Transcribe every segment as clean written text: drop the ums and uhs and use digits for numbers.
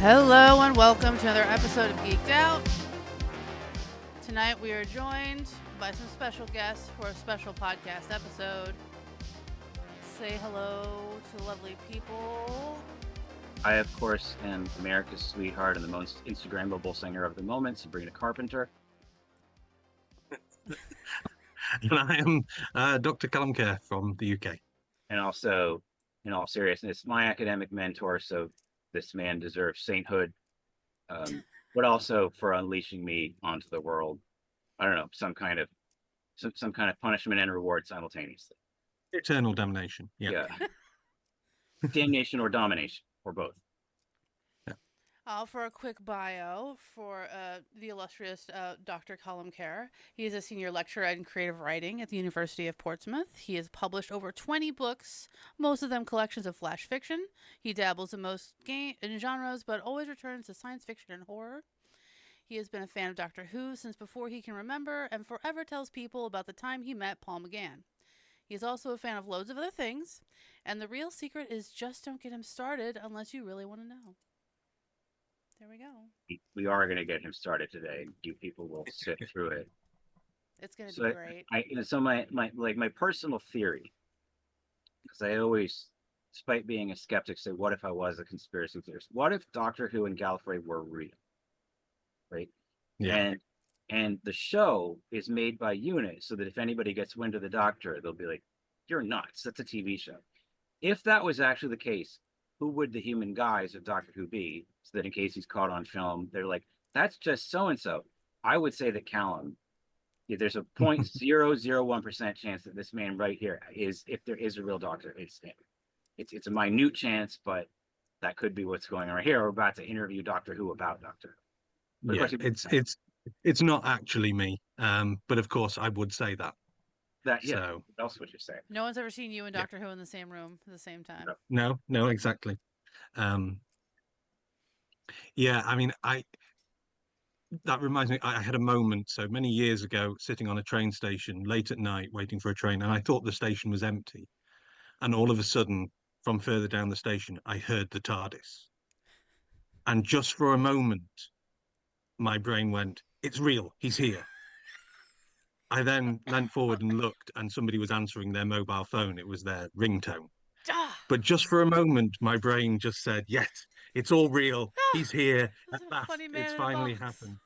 Hello and welcome to another episode of Geeked Out. Tonight we are joined by some special guests for a special podcast episode. Say hello to lovely people. I, of course, am America's sweetheart and the most Instagrammable singer of the moment, Sabrina Carpenter. And I am Dr. Calum Kerr from the UK. And also, in all seriousness, my academic mentor, so this man deserves sainthood, but also for unleashing me onto the world. I don't know, some kind of punishment and reward simultaneously. Eternal damnation. Yeah. Damnation or domination, or both. For a quick bio for the illustrious Dr. Calum Kerr. He is a senior lecturer in creative writing at the University of Portsmouth. He has published over 20 books, most of them collections of flash fiction. He dabbles in most genres, but always returns to science fiction and horror. He has been a fan of Doctor Who since before he can remember, and forever tells people about the time he met Paul McGann. He is also a fan of loads of other things, and the real secret is just don't get him started unless you really want to know. There we go. We are going to get him started today. You people will sit through it. It's going to be great. So my personal theory, because I always, despite being a skeptic, say, what if I was a conspiracy theorist? What if Doctor Who and Gallifrey were real? Right? Yeah. And the show is made by Unit, so that if anybody gets wind of the Doctor, they'll be like, you're nuts. That's a TV show. If that was actually the case, who would the human guys of Doctor Who be? So that in case he's caught on film, they're like, that's just so-and-so. I would say that Calum, there's a 0.001% chance that this man right here is, if there is a real Doctor, it's him. It's a minute chance, but that could be what's going on right here. We're about to interview Doctor Who about Doctor Who. Yeah, it's not actually me, but of course I would say that. So else would you say? No one's ever seen you and Doctor Who in the same room at the same time. No, exactly. Yeah, I mean, that reminds me, I had a moment so many years ago sitting on a train station late at night waiting for a train, and I thought the station was empty. And all of a sudden, from further down the station, I heard the TARDIS. And just for a moment, my brain went, it's real, he's here. I then leant forward and looked, and somebody was answering their mobile phone. It was their ringtone. But just for a moment, my brain just said, yes, it's all real. He's here. At last, it's finally happened.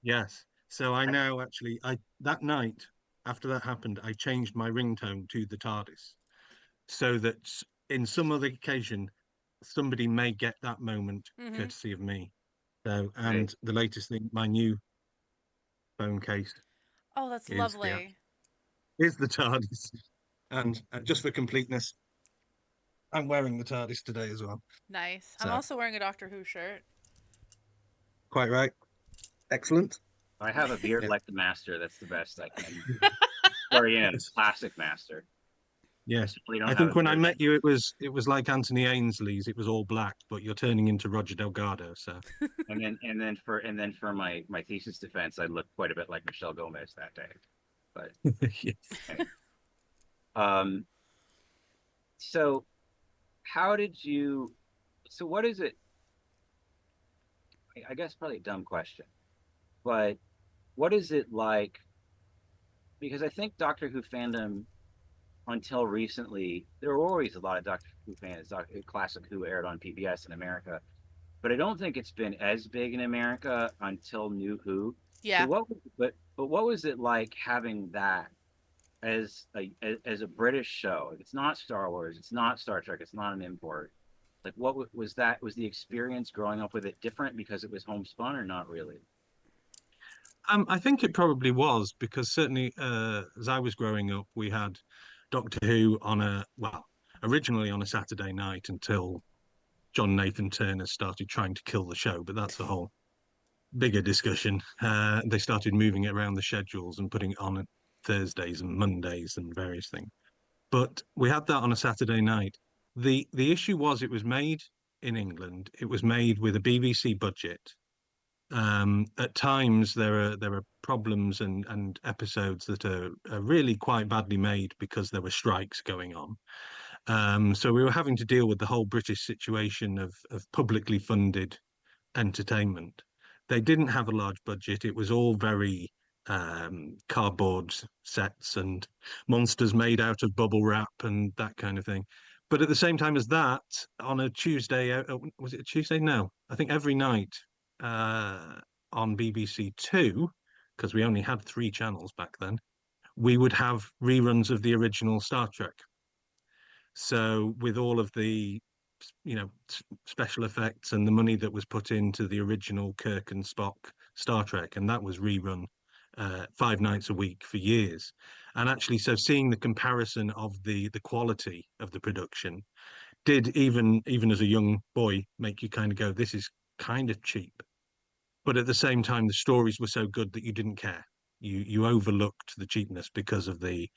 Yes. So I now actually, that night, after that happened, I changed my ringtone to the TARDIS so that in some other occasion, somebody may get that moment courtesy of me. So, and the latest thing, my new phone case. Oh, that's lovely. Is the TARDIS. And just for completeness, I'm wearing the TARDIS today as well. Nice. So. I'm also wearing a Doctor Who shirt. Quite right. Excellent. I have a beard like the Master. That's the best I can. Classic Master. Yes. I think when I met you, it was like Anthony Ainsley's. It was all black, but you're turning into Roger Delgado. So. and then for my thesis defense, I looked quite a bit like Michelle Gomez that day. But yes. Anyway. So how did you? So what is it? I guess probably a dumb question, but what is it like? Because I think Doctor Who fandom, until recently, there were always a lot of Doctor Who fans. Classic Who aired on PBS in America, but I don't think it's been as big in America until New Who. Yeah. So what was it like having that as a British show? It's not Star Wars, it's not Star Trek, it's not an import. Like, what was that? Was the experience growing up with it different because it was homespun, or not really? I think it probably was, because certainly as I was growing up, we had Doctor Who originally on a Saturday night until John Nathan Turner started trying to kill the show, but that's a whole bigger discussion. They started moving it around the schedules and putting it on Thursdays and Mondays and various things. But we had that on a Saturday night. The issue was it was made in England. It was made with a BBC budget. At times there are problems and episodes that are really quite badly made because there were strikes going on. So we were having to deal with the whole British situation of publicly funded entertainment. They didn't have a large budget. It was all very cardboard sets and monsters made out of bubble wrap and that kind of thing. But at the same time as that, on a Tuesday, was it a Tuesday? No, I think every night uh, on BBC Two, because we only had three channels back then, we would have reruns of the original Star Trek. So with all of the special effects and the money that was put into the original Kirk and Spock Star Trek, and that was rerun 5 nights a week for years. And actually, so seeing the comparison of the quality of the production did even as a young boy make you kind of go, this is kind of cheap. But at the same time, the stories were so good that you didn't care. You overlooked the cheapness because of the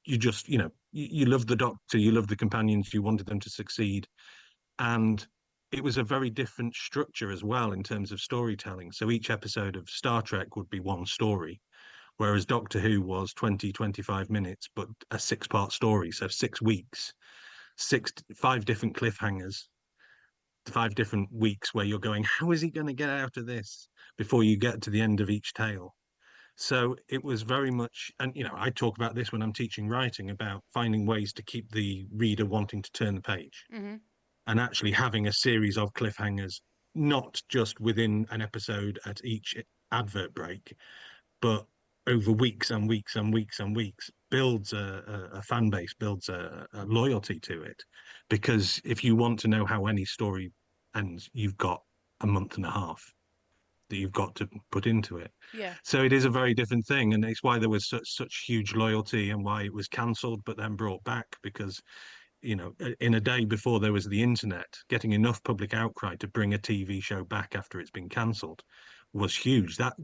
you just you loved the Doctor, you loved the companions, you wanted them to succeed, and it was a very different structure as well in terms of storytelling. So each episode of Star Trek would be one story, whereas Doctor Who was 20-25 minutes, but a six-part story. So 6 weeks, 5 different cliffhangers, 5 different weeks where you're going, how is he going to get out of this before you get to the end of each tale? So it was very much, and I talk about this when I'm teaching writing about finding ways to keep the reader wanting to turn the page Mm-hmm. and actually having a series of cliffhangers, not just within an episode at each advert break, but over weeks and weeks and weeks and weeks, builds a fan base, builds a loyalty to it. Because if you want to know how any story ends, you've got a month and a half that you've got to put into it. Yeah. So it is a very different thing, and it's why there was such huge loyalty and why it was cancelled but then brought back because in a day before there was the internet, getting enough public outcry to bring a TV show back after it's been cancelled was huge. That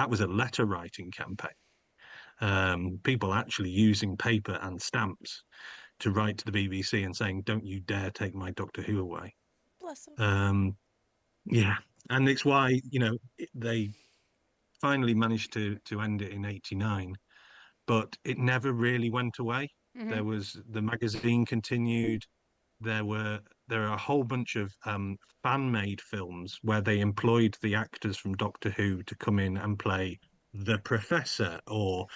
was a letter writing campaign. People actually using paper and stamps to write to the BBC and saying, "Don't you dare take my Doctor Who away." Bless him. Yeah, and it's why they finally managed to end it in '89, but it never really went away. Mm-hmm. There was the magazine continued. There are a whole bunch of fan-made films where they employed the actors from Doctor Who to come in and play the Professor or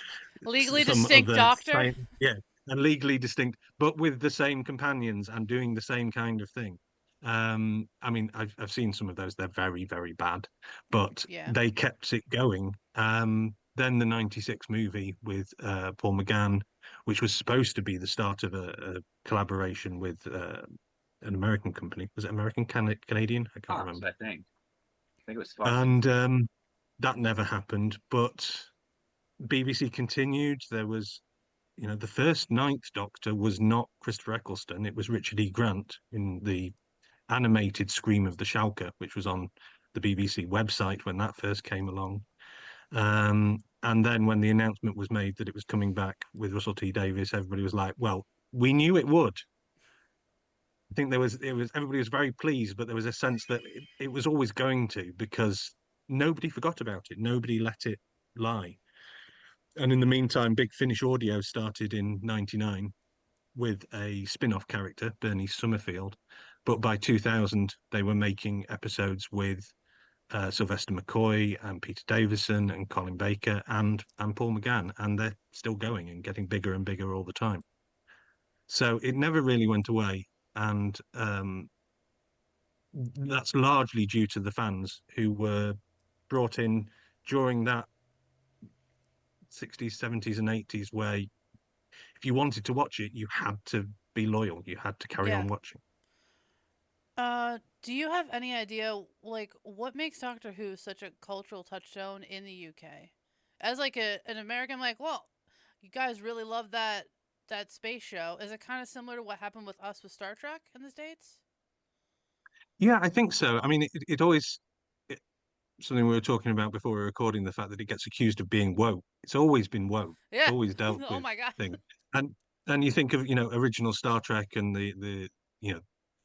Legally some distinct other doctor. science, yeah, and legally distinct, but with the same companions and doing the same kind of thing. I mean, I've seen some of those. They're very, very bad, but Yeah. they kept it going. Then the '96 movie with Paul McGann, which was supposed to be the start of a collaboration with an American company. Was it American, Canadian? I can't Fox, remember. I think it was Fox. And that never happened. But BBC continued. There was, the first Ninth Doctor was not Christopher Eccleston. It was Richard E. Grant in the animated Scream of the Shalka, which was on the BBC website when that first came along. And then when the announcement was made that it was coming back with Russell T Davies, everybody was like, "Well, we knew it would." I think everybody was very pleased, but there was a sense that it was always going to because nobody forgot about it. Nobody let it lie. And in the meantime, Big Finish Audio started in '99 with a spin-off character, Bernice Summerfield. But by 2000, they were making episodes with Sylvester McCoy and Peter Davison and Colin Baker and Paul McGann, and they're still going and getting bigger and bigger all the time. So it never really went away, and that's largely due to the fans who were brought in during that '60s, '70s, and '80s, where if you wanted to watch it, you had to be loyal. You had to carry Yeah. on watching. Do you have any idea, like, what makes Doctor Who such a cultural touchstone in the UK? As like an American, like, well, you guys really love that space show. Is it kind of similar to what happened with us with Star Trek in the States? Yeah, I think so. I mean, it always something we were talking about before we were recording, the fact that it gets accused of being woke. It's always been woke. It's Yeah. always dealt Oh with my god. things. And you think of, original Star Trek and the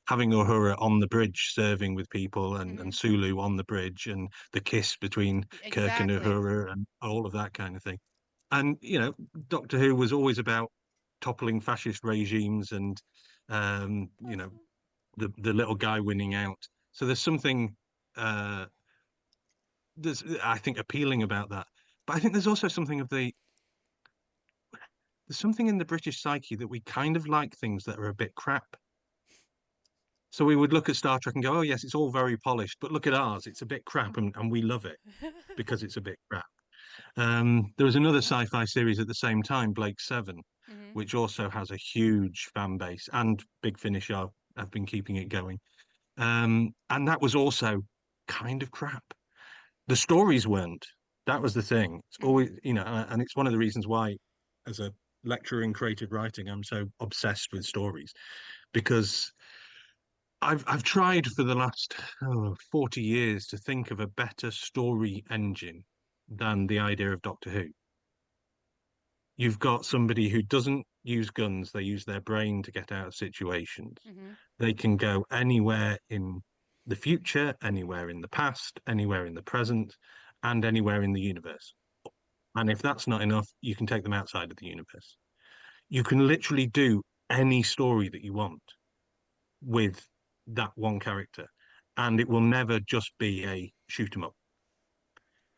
having Uhura on the bridge serving with people and Hmm. Sulu on the bridge and the kiss between Kirk and Exactly. Uhura and all of that kind of thing. And, Doctor Who was always about toppling fascist regimes and Bless him. the little guy winning out. So there's something there's I think appealing about that. But I think there's also something of the there's something in the British psyche that we kind of like things that are a bit crap. So we would look at Star Trek and go, oh yes, it's all very polished, but look at ours, it's a bit crap and we love it because it's a bit crap. There was another sci-fi series at the same time, Blake Seven, Hmm. which also has a huge fan base, and Big Finish have been keeping it going. And that was also kind of crap. The stories weren't. That was the thing. It's Hmm. always, and it's one of the reasons why, as a lecturer in creative writing, I'm so obsessed with stories because I've tried for the last 40 years to think of a better story engine than the idea of Doctor Who. You've got somebody who doesn't use guns, they use their brain to get out of situations. Hmm. They can go anywhere in the future, anywhere in the past, anywhere in the present, and anywhere in the universe. And if that's not enough, you can take them outside of the universe. You can literally do any story that you want with that one character, and it will never just be a shoot 'em up.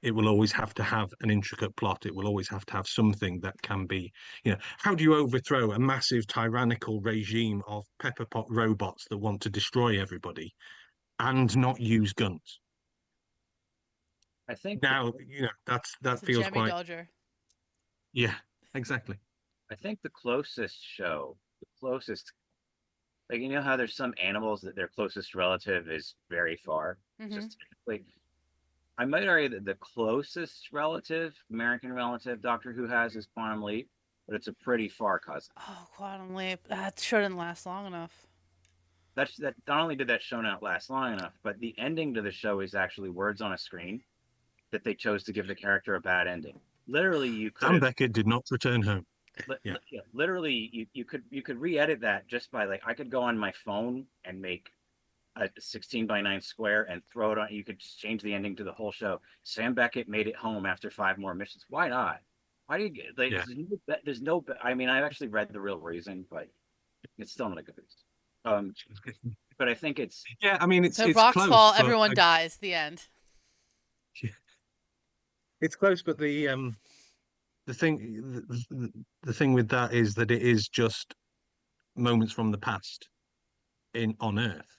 It will always have to have an intricate plot. It will always have to have something that can be, how do you overthrow a massive tyrannical regime of pepper pot robots that want to destroy everybody and not use guns? I think the Now, It's that a feels jammy quite, dodger. yeah, exactly. I think the closest show, the closest, like you know how there's some animals that their closest relative is very far, Hmm. just technically. I might argue that the closest relative, American relative, Doctor Who has is Quantum Leap, but it's a pretty far cousin. Oh, Quantum Leap. That shouldn't last long enough. That not only did that show not last long enough, but the ending to the show is actually words on a screen that they chose to give the character a bad ending. Literally, you could Sam have Beckett did not return home. Yeah. yeah, literally you could re-edit that just by like I could go on my phone and make a 16 by 9 square and throw it on. You could just change the ending to the whole show. Sam Beckett made it home after 5 more missions. Why not? Why do you get like Yeah. there's no I mean I've actually read the real reason, but it's still not a good reason. Um, but I think it's Yeah, I mean The it's rocks close, fall, but everyone dies. The end. it's close, but the thing the thing with that is that it is just moments from the past in on Earth,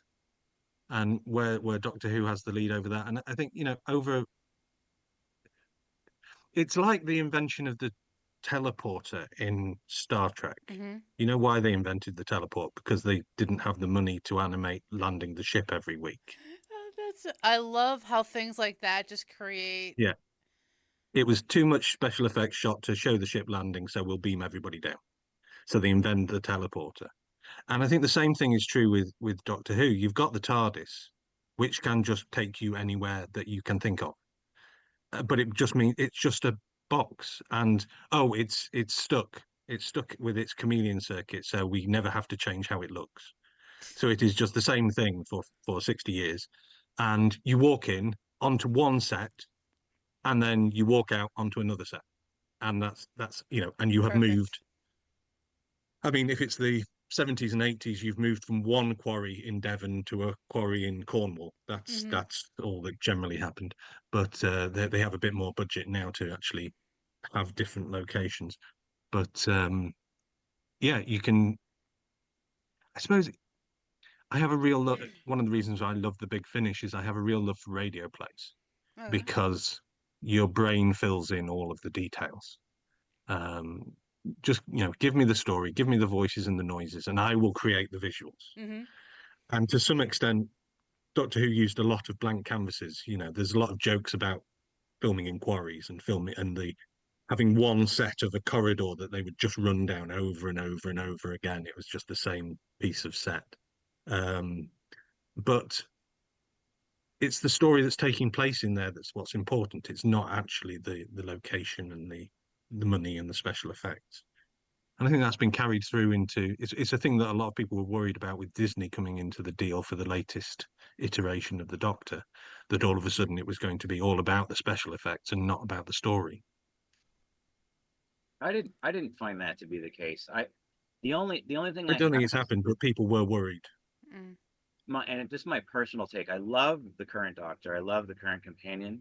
and where Doctor Who has the lead over that. And I think over it's like the invention of the teleporter in Star Trek. Hmm. You know why they invented the teleport? Because they didn't have the money to animate landing the ship every week. I love how things like that just create. Yeah, it was too much special effects shot to show the ship landing, so we'll beam everybody down. So they invented the teleporter. And I think the same thing is true with Doctor Who. You've got the TARDIS, which can just take you anywhere that you can think of. But it just means it's just a box, and oh, it's stuck. It's stuck with its chameleon circuit, so we never have to change how it looks. So it is just the same thing for 60 years. And you walk in onto one set, and then you walk out onto another set, and that's and you have Perfect. moved. I mean, if it's the 70s and 80s, you've moved from one quarry in Devon to a quarry in Cornwall. That's Hmm. that's all that generally happened. But they have a bit more budget now to actually have different locations. But yeah, you can. I suppose I have a real love. One of the reasons I love the Big Finish is I have a real love for radio plays Okay. because your brain fills in all of the details. Um, just give me the story, give me the voices and the noises, and I will create the visuals. Hmm. And to some extent, Doctor Who used a lot of blank canvases. There's a lot of jokes about filming in quarries and filming and the having one set of a corridor that they would just run down over and over and over again. It was just the same piece of set. Um, but it's the story that's taking place in there that's what's important. It's not actually the location and the money and the special effects. And I think that's been carried through into it's a thing that a lot of people were worried about with Disney coming into the deal for the latest iteration of the Doctor, that all of a sudden it was going to be all about the special effects and not about the story. I didn't find that to be the case. The only thing I I don't think have it's happened, but people were worried. Mm. just my personal take. I love the current Doctor. I love the current companion,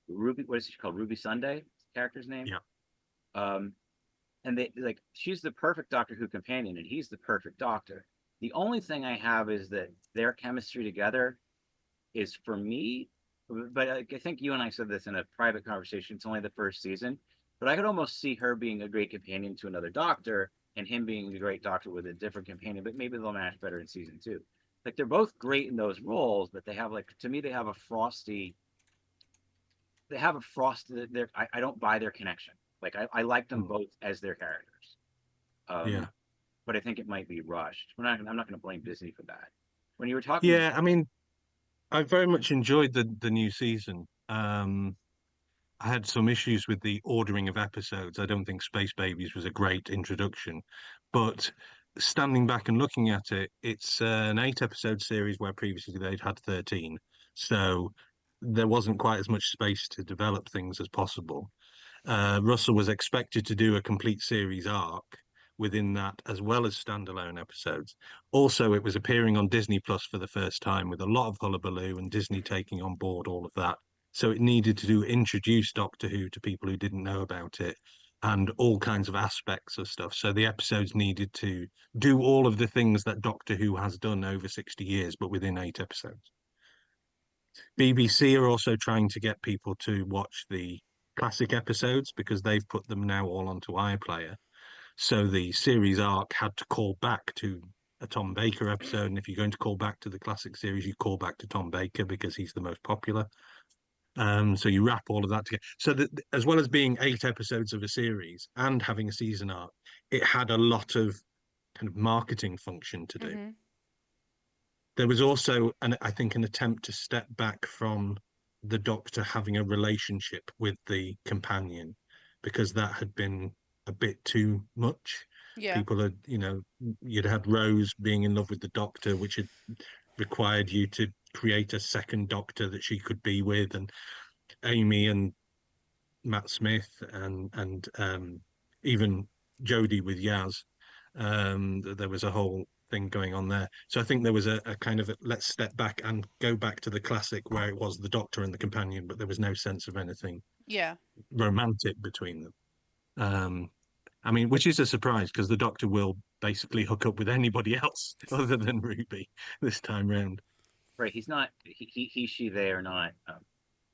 Ruby. What is she called? Ruby Sunday, character's name. Yeah. Um, and they like she's the perfect Doctor Who companion, and he's the perfect Doctor. The only thing I have is that their chemistry together is for me. But I think you and I said this in a private conversation. It's only the first season, but I could almost see her being a great companion to another Doctor, and him being a great Doctor with a different companion. But maybe they'll match better in season two. Like they're both great in those roles, but they have like to me they have a frosty. They have a frosty. I don't buy their connection. Like I like them Mm. both as their characters. Yeah. But I think it might be rushed. I'm not going to blame Disney for that. When you were talking, Yeah. I mean, I very much enjoyed the new season. I had some issues with the ordering of episodes. I don't think Space Babies was a great introduction, but standing back and looking at it, it's an 8 episode series where previously they'd had 13. So there wasn't quite as much space to develop things as possible. Russell was expected to do a complete series arc within that, as well as standalone episodes. Also, it was appearing on Disney Plus for the first time with a lot of hullabaloo and Disney taking on board all of that. So it needed to introduce Doctor Who to people who didn't know about it and all kinds of aspects of stuff. So the episodes needed to do all of the things that Doctor Who has done over 60 years, but within 8 episodes. BBC are also trying to get people to watch the classic episodes because they've put them now all onto iPlayer. So the series arc had to call back to a Tom Baker episode, and if you're going to call back to the classic series, you call back to Tom Baker because he's the most popular. So you wrap all of that together. So that as well as being 8 episodes of a series and having a season arc, it had a lot of kind of marketing function to do. Mm-hmm. There was also, I think, an attempt to step back from the Doctor having a relationship with the companion because that had been a bit too much. Yeah. People had, you'd had Rose being in love with the Doctor, which had required you to create a second Doctor that she could be with, and Amy and Matt Smith and even Jodie with Yaz. There was a whole thing going on there. So I think there was a kind of let's step back and go back to the classic where it was the Doctor and the companion, but there was no sense of anything Yeah. romantic between them. I mean, which is a surprise because the Doctor will basically hook up with anybody else other than Ruby this time round. right? He's not he she they are not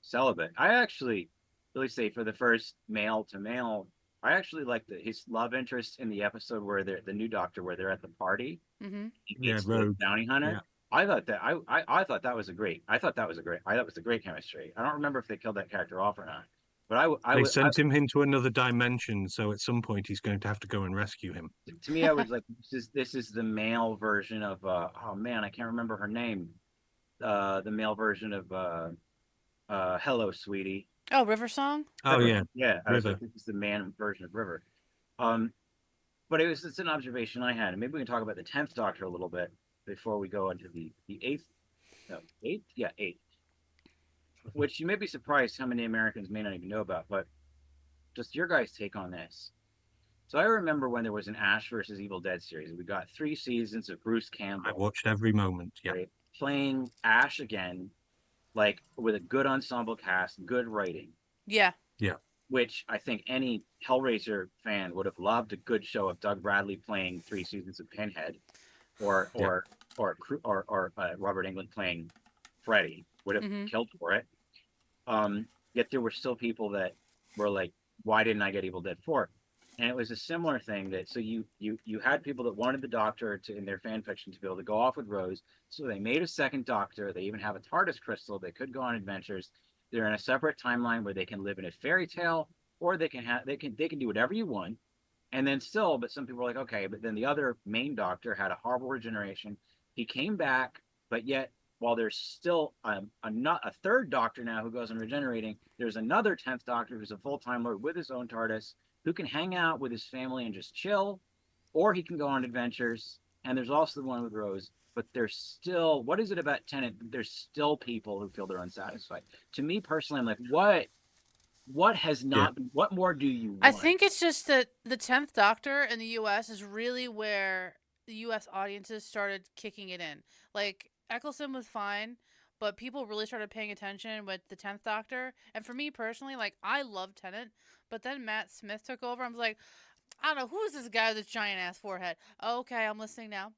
celibate. I actually really say for the first male to male, I actually like his love interest in the episode where they're the new Doctor where they're at the party. Mm-hmm. He Yeah, meets the Rogue. bounty hunter. Yeah. I thought that I thought that was a great. I thought that was a great. I thought it was a great chemistry. I don't remember if they killed that character off or not, but They sent him into another dimension, so at some point he's going to have to go and rescue him. to me I was like this is the male version of oh man I can't remember her name, the male version of Hello Sweetie. Oh, River Song? Oh River. yeah, Yeah, I was River. like this is the man version of River. Um, but it's an observation I had, and maybe we can talk about the 10th Doctor a little bit before we go into the eighth. No, eighth, yeah, eighth. Which you may be surprised how many Americans may not even know about, but just your guys' take on this. So I remember when there was an Ash versus Evil Dead series. We got 3 seasons of Bruce I Campbell, watched every moment. Yeah, right, playing Ash again, like with a good ensemble cast, good writing. Yeah. yeah, Which I think any Hellraiser fan would have loved a good show of Doug Bradley playing 3 seasons of Pinhead, or Yeah. or Robert Englund playing Freddy would have Mm-hmm. killed for it. Yet there were still people that were like, "Why didn't I get Evil Dead 4?" And it was a similar thing that so you had people that wanted the Doctor to in their fan fiction to be able to go off with Rose, so they made a second Doctor. They even have a TARDIS crystal. They could go on adventures. They're in a separate timeline where they can live in a fairy tale, or they can do whatever you want. And then still, but some people are like, okay, but then the other main Doctor had a horrible regeneration. He came back, but yet while there's still a third Doctor now who goes on regenerating, there's another 10th Doctor who's a full-time Lord with his own TARDIS who can hang out with his family and just chill, or he can go on adventures. And there's also the one with Rose, but there's still, what is it about Tennant? There's still people who feel they're unsatisfied. To me personally, I'm like, what has not been, what more do you want? I think it's just that the 10th Doctor in the US is really where the US audiences started kicking it in. Like, Eccleston was fine, but people really started paying attention with the 10th Doctor. And for me personally, like, I love Tennant, but then Matt Smith took over. I was like, I don't know, who is this guy with this giant ass forehead? Okay, I'm listening now.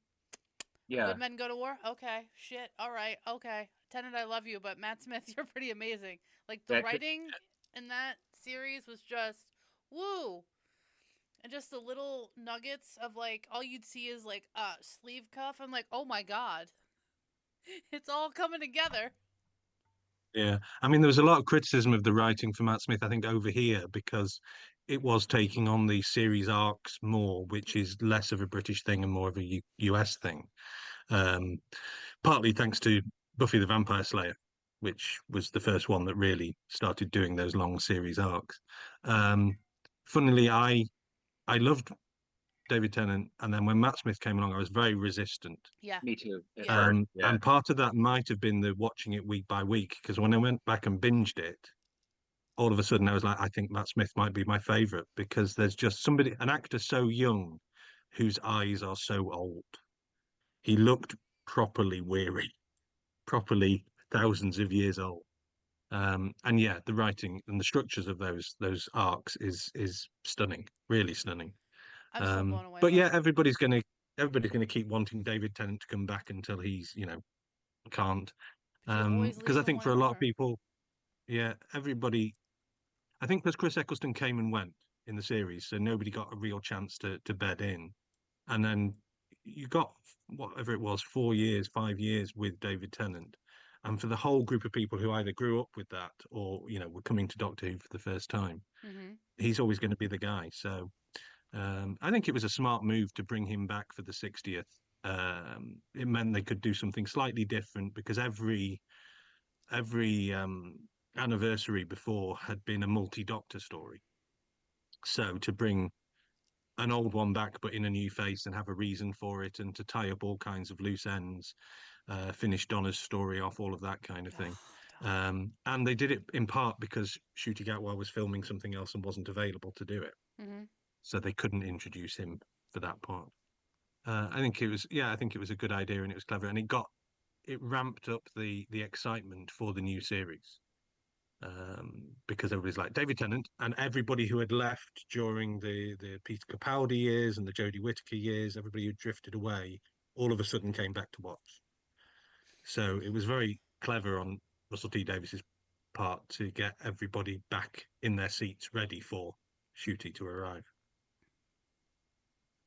Yeah, Good men go to war? Okay. Shit. All right. Okay. Tennant, I love you, but Matt Smith, you're pretty amazing. Like, the that could, writing in that series was just woo. And just the little nuggets of, like, all you'd see is, like, a sleeve cuff. I'm like, oh my God. It's all coming together. Yeah, I mean, there was a lot of criticism of the writing for Matt Smith, I think, over here because it was taking on the series arcs more, which is less of a British thing and more of a US thing. Um, Partly thanks to Buffy the Vampire Slayer, which was the first one that really started doing those long series arcs. Um, Funnily, I loved David Tennant, and then when Matt Smith came along, I was very resistant. Yeah. me too at Yeah. first. Yeah, And part of that might have been the watching it week by week, because when I went back and binged it, all of a sudden I was like, I think Matt Smith might be my favorite because there's just somebody, an actor so young whose eyes are so old. He looked properly weary, properly thousands of years old. And yeah, the writing and the structures of those arcs is stunning, really stunning. I'm still blown away But by yeah, it. everybody's gonna keep wanting David Tennant to come back until he's, can't. Because you always Because leave I him think for wanting a lot of more. people, yeah, everybody, I think because Chris Eccleston came and went in the series, so nobody got a real chance to bed in. And then you got whatever it was, 4 years, 5 years with David Tennant. And for the whole group of people who either grew up with that or, were coming to Doctor Who for the first time, Mm-hmm. he's always going to be the guy. So I think it was a smart move to bring him back for the 60th. It meant they could do something slightly different because every anniversary before had been a multi-Doctor story. So to bring an old one back, but in a new face and have a reason for it, and to tie up all kinds of loose ends, finish Donna's story off, all of that kind of thing. Oh, Donna. And they did it in part because Shooty Gatwa was filming something else and wasn't available to do it, Mm-hmm. so they couldn't introduce him for that part. I think it was a good idea and it was clever, and it ramped up the excitement for the new series. Because everybody's like David Tennant, and everybody who had left during the Peter Capaldi years and the Jodie Whittaker years, everybody who drifted away, all of a sudden came back to watch. So it was very clever on Russell T Davis's part to get everybody back in their seats, ready for Shooty to arrive.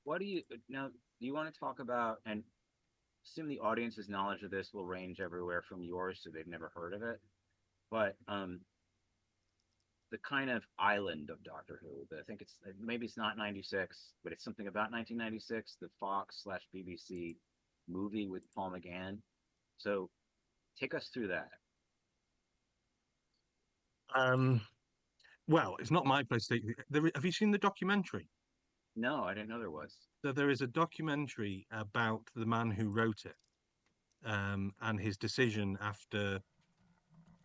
what do you now? Do you want to talk about, and assume the audience's knowledge of this will range everywhere from yours, so they've never heard of it. But the kind of island of Doctor Who. I think it's maybe it's not 96, but it's something about 1996. The Fox slash BBC movie with Paul McGann. So take us through that. Um, well, it's not my place to. Have you seen the documentary? No, I didn't know there was. So there is a documentary about the man who wrote it, and his decision after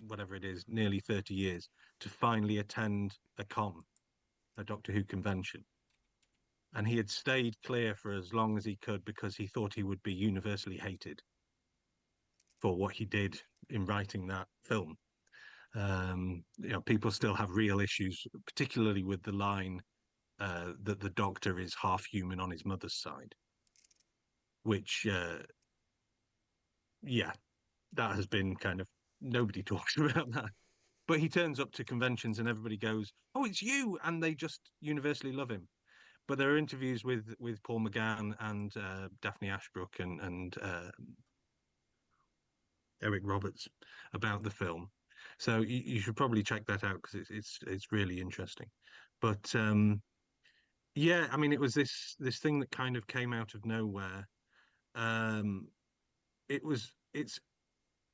whatever it is, nearly 30 years, to finally attend a Doctor Who convention. And he had stayed clear for as long as he could because he thought he would be universally hated for what he did in writing that film. People still have real issues, particularly with the line that the Doctor is half human on his mother's side, which, yeah, that has been kind of nobody talks about that. But he turns up to conventions and everybody goes, "Oh, it's you!" and they just universally love him. But there are interviews with Paul McGann and Daphne Ashbrook and Eric Roberts about the film. So you should probably check that out because it's really interesting. But yeah, I mean, it was this thing that kind of came out of nowhere. Um, it's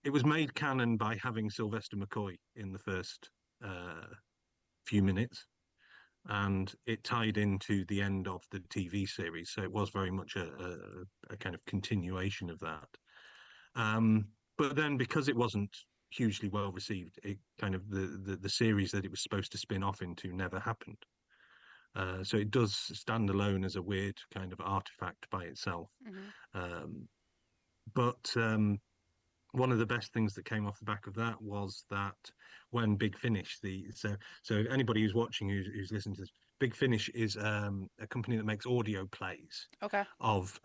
it was made canon by having Sylvester McCoy in the first uh, few minutes, and it tied into the end of the TV series. So it was very much a kind of continuation of that. But then because it wasn't hugely well received, it kind of the series that it was supposed to spin off into never happened. So it does stand alone as a weird kind of artifact by itself. Mm-hmm. Um, but one of the best things that came off the back of that was that when Big Finish, so anybody who's watching who's listening to this, Big Finish is a company that makes audio plays Okay. of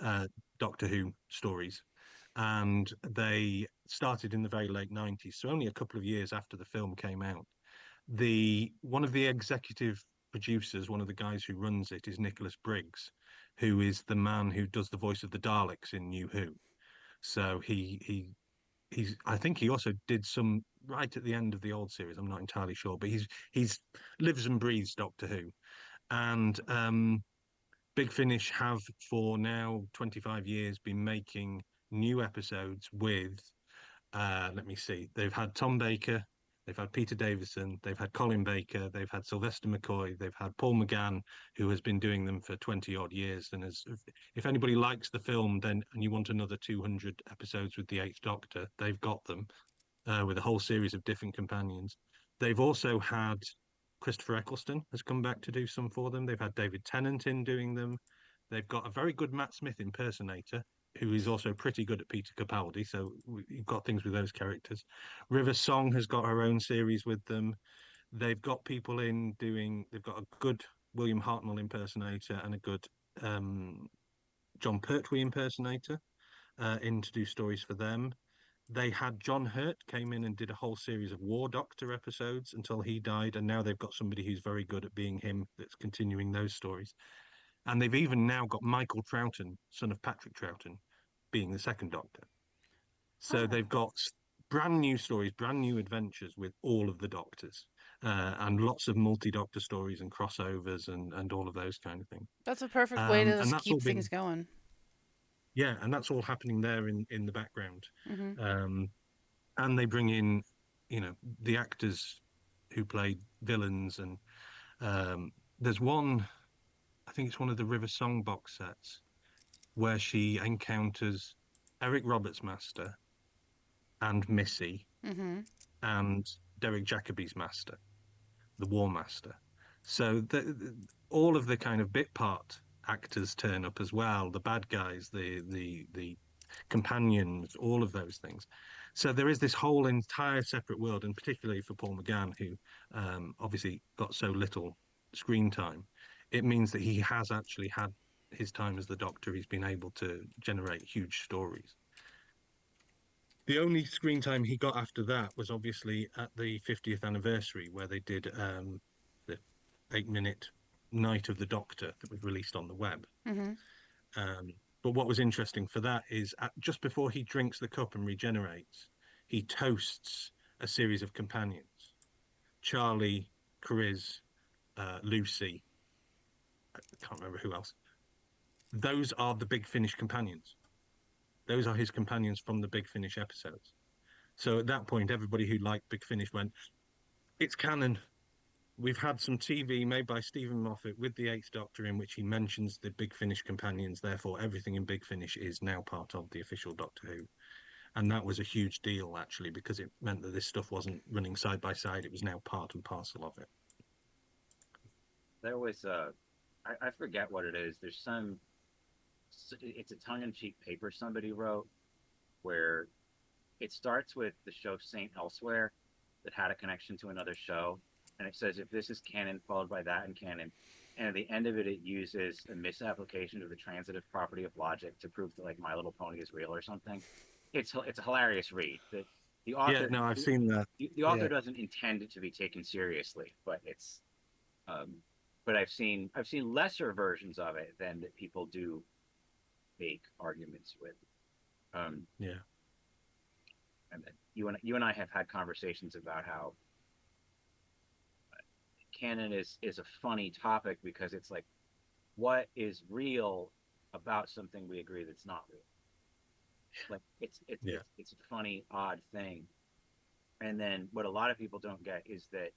Doctor Who stories, and they started in the very late 90s, so only a couple of years after the film came out. The one of the executive producers, one of the guys who runs it, is Nicholas Briggs, who is the man who does the voice of the Daleks in New Who. So he's I think he also did some right at the end of the old series. I'm not entirely sure, but he's lives and breathes Doctor Who. And Big Finish have for now 25 years been making new episodes with let me see. They've had Tom Baker, they've had Peter Davison, they've had Colin Baker, they've had Sylvester McCoy, they've had Paul McGann, who has been doing them for 20 odd years. And as if anybody likes the film, then and you want another 200 episodes with the Eighth Doctor, they've got them with a whole series of different companions. They've also had Christopher Eccleston has come back to do some for them. They've had David Tennant in doing them. They've got a very good Matt Smith impersonator who is also pretty good at Peter Capaldi. So you've got things with those characters. River Song has got her own series with them. They've got people in doing. They've got a good William Hartnell impersonator and a good John Pertwee impersonator in to do stories for them. They had John Hurt came in and did a whole series of War Doctor episodes until he died, and now they've got somebody who's very good at being him that's continuing those stories. And they've even now got Michael Troughton, son of Patrick Troughton, being the second Doctor. So Oh, they've got brand new stories, brand new adventures with all of the Doctors, and lots of multi-Doctor stories and crossovers and all of those kind of things. that's a perfect way to And just that's keep all things been going. yeah, and that's all happening there in the background. Hmm. Um, and they bring in, the actors who played villains, and there's one, I think it's one of the River Song box sets where she encounters Eric Roberts Master and Missy Hmm. and Derek Jacobi's Master, the War Master. So all of the kind of bit part actors turn up as well, the bad guys, the companions, all of those things. So there is this whole entire separate world, and particularly for Paul McGann, who obviously got so little screen time, it means that he has actually had his time as the Doctor. He's been able to generate huge stories. The only screen time he got after that was obviously at the 50th anniversary, where they did the 8 minute Night of the Doctor that was released on the web. Hmm. Um, but what was interesting for that is just before he drinks the cup and regenerates, he toasts a series of companions: Charlie, Chris, Lucy. I can't remember who else. Those are the Big Finish companions. Those are his companions from the Big Finish episodes. So at that point, everybody who liked Big Finish went, "It's canon." We've had some TV made by Stephen Moffat with the Eighth Doctor in which he mentions the Big Finish companions. Therefore, everything in Big Finish is now part of the official Doctor Who. And that was a huge deal, actually, because it meant that this stuff wasn't running side by side. It was now part and parcel of it. There was I forget what it is. There's some. It's a tongue-in-cheek paper somebody wrote where it starts with the show Saint Elsewhere that had a connection to another show, and it says if this is canon, followed by that in canon, and at the end of it, it uses a misapplication of the transitive property of logic to prove that like My Little Pony is real or something. It's a hilarious read. The Yeah, author no, I've seen that. the author Yeah, doesn't intend it to be taken seriously, but it's um, but I've seen lesser versions of it than that people do make arguments with. Um, yeah, and you and I have had conversations about how canon is a funny topic because it's like what is real about something we agree that's not real. Like yeah, it's a funny odd thing. And then what a lot of people don't get is that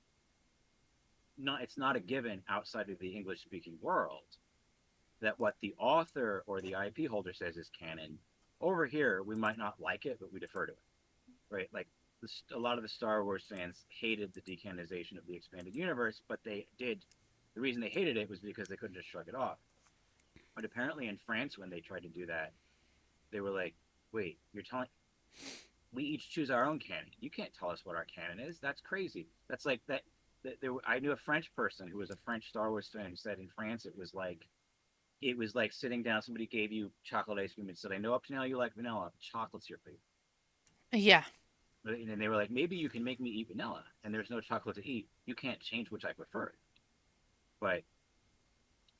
not it's not a given outside of the English speaking world that what the author or the IP holder says is canon. Over here, we might not like it, but we defer to it, right? Like a lot of the Star Wars fans hated the decanonization of the expanded universe, but they did. The reason they hated it was because they couldn't just shrug it off. But apparently, in France, when they tried to do that, they were like, "Wait, we each choose our own canon. You can't tell us what our canon is. That's crazy. That's like that. I knew a French person who was a French Star Wars fan who said in France it was like sitting down. Somebody gave you chocolate ice cream and said, "I know up to now you like vanilla. Chocolate's your favorite." Yeah. And they were like, "Maybe you can make me eat vanilla, and there's no chocolate to eat. You can't change which I prefer." But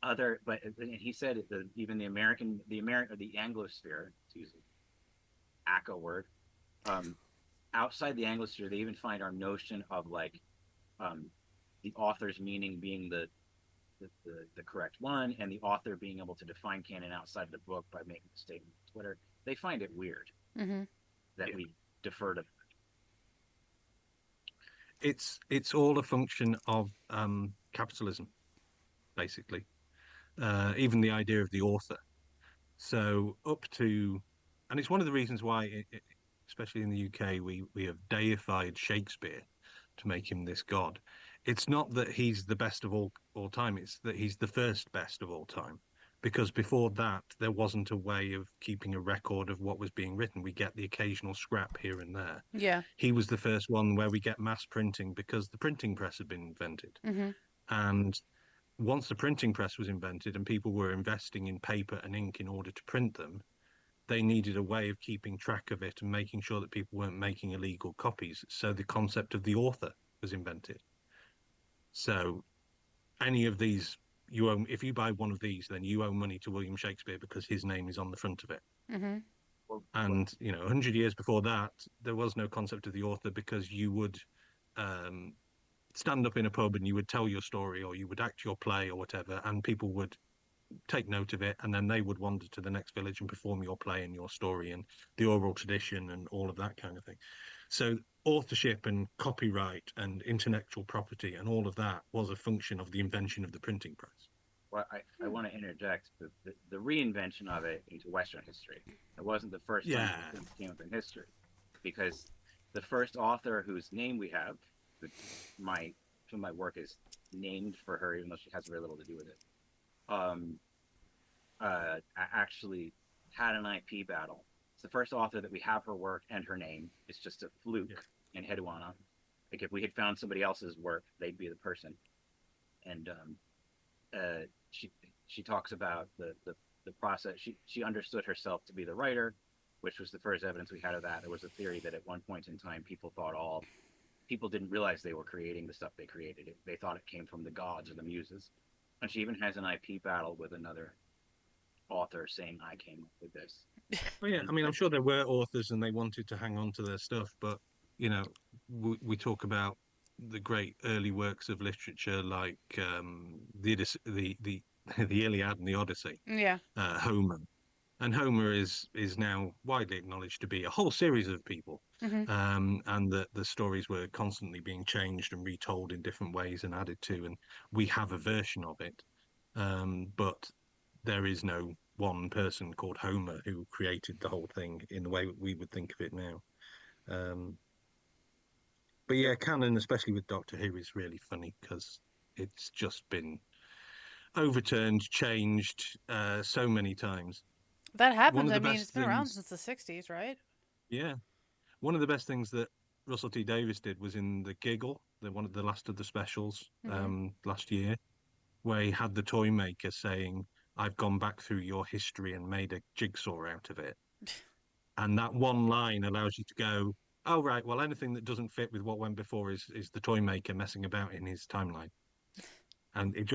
and he said even the Anglosphere, to use an ACO word, um, outside the Anglosphere, they even find our notion of like um, the author's meaning being the correct one, and the author being able to define canon outside the book by making a statement on Twitter. They find it weird Mm-hmm. that Yeah. we defer to. It's all a function of capitalism, basically. Even the idea of the author. So up to, and it's one of the reasons why, especially in the UK, we have deified Shakespeare to make him this god. It's not that he's the best of all time; it's that he's the first best of all time. Because before that, there wasn't a way of keeping a record of what was being written. We get the occasional scrap here and there. Yeah. He was the first one where we get mass printing because the printing press had been invented. Mm-hmm. And once the printing press was invented and people were investing in paper and ink in order to print them, they needed a way of keeping track of it and making sure that people weren't making illegal copies. So the concept of the author was invented. So any of these, you own, if you buy one of these, then you owe money to William Shakespeare because his name is on the front of it. Mm-hmm. And 100 years before that, there was no concept of the author because you would um, stand up in a pub and you would tell your story or you would act your play or whatever, and people would take note of it, and then they would wander to the next village and perform your play and your story and the oral tradition and all of that kind of thing. So authorship and copyright and intellectual property and all of that was a function of the invention of the printing press. Well, I want to interject the reinvention of it into Western history. It wasn't the first time Yeah, it came up in history, because the first author whose name we have, my some of my work is named for her, even though she has very little to do with it. Um, Actually had an IP battle. It's the first author that we have her work and her name. It's just a yeah, fluke in Hedwana. Like if we had found somebody else's work, they'd be the person. And she talks about the process. She understood herself to be the writer, which was the first evidence we had of that. There was a theory that at one point in time people didn't realize they were creating the stuff they created. They thought it came from the gods or the muses. And she even has an IP battle with another author saying I came up with this. well, yeah. And I mean, I'm sure there were authors and they wanted to hang on to their stuff, but you know, we talk about the great early works of literature like the Iliad and the Odyssey, Yeah. Homer, and Homer is now widely acknowledged to be a whole series of people, Mm-hmm. and that the stories were constantly being changed and retold in different ways and added to, and we have a version of it, but there is no one person called Homer who created the whole thing in the way we would think of it now. Um, but yep, yeah, canon, especially with Doctor Who, is really funny because it's just been overturned, changed so many times. That One happens. of I the mean, it's best been around things, since the 60s, right? yeah, one of the best things that Russell T Davies did was in the Giggle, one of the last of the specials Mm-hmm. last year, where he had the toy maker saying, "I've gone back through your history and made a jigsaw out of it." And that one line allows you to go, "Oh right, well anything that doesn't fit with what went before is the toy maker messing about in his timeline," and it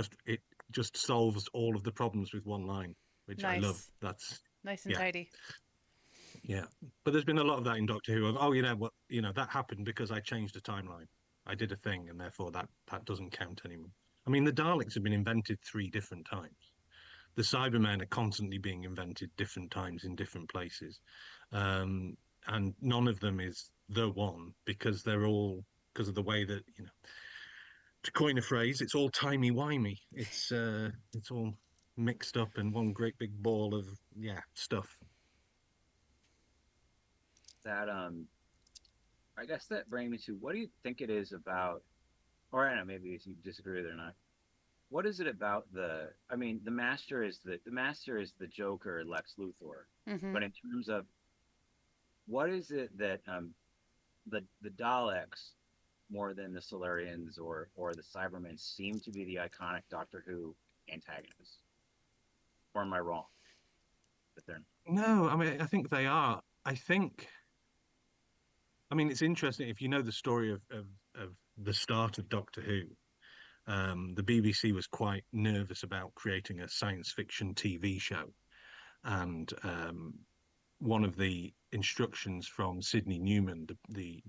just solves all of the problems with one line, which I love. Nice. That's Nice and yeah, tidy. yeah. But there's been a lot of that in Doctor Who of, oh, what, that happened because I changed a timeline. I did a thing, and therefore that doesn't count anymore. I mean, the Daleks have been invented 3 different times. The Cybermen are constantly being invented different times in different places, um, and none of them is the one because they're all because of the way that to coin a phrase, it's all timey wimey. It's all mixed up in one great big ball of stuff. that I guess that brings me to what do you think it is about, or I don't know, maybe if you disagree with it or not. What is it about I mean, the master is the Joker, Lex Luthor, Mm-hmm. but in terms of what is it that the Daleks more than the Solarians or the Cybermen seem to be the iconic Doctor Who antagonists? Or am I wrong? That they're No, I mean, I think they are. I mean, it's interesting if you know the story of the start of Doctor Who. The BBC was quite nervous about creating a science fiction TV show, and one of the instructions from Sidney Newman, the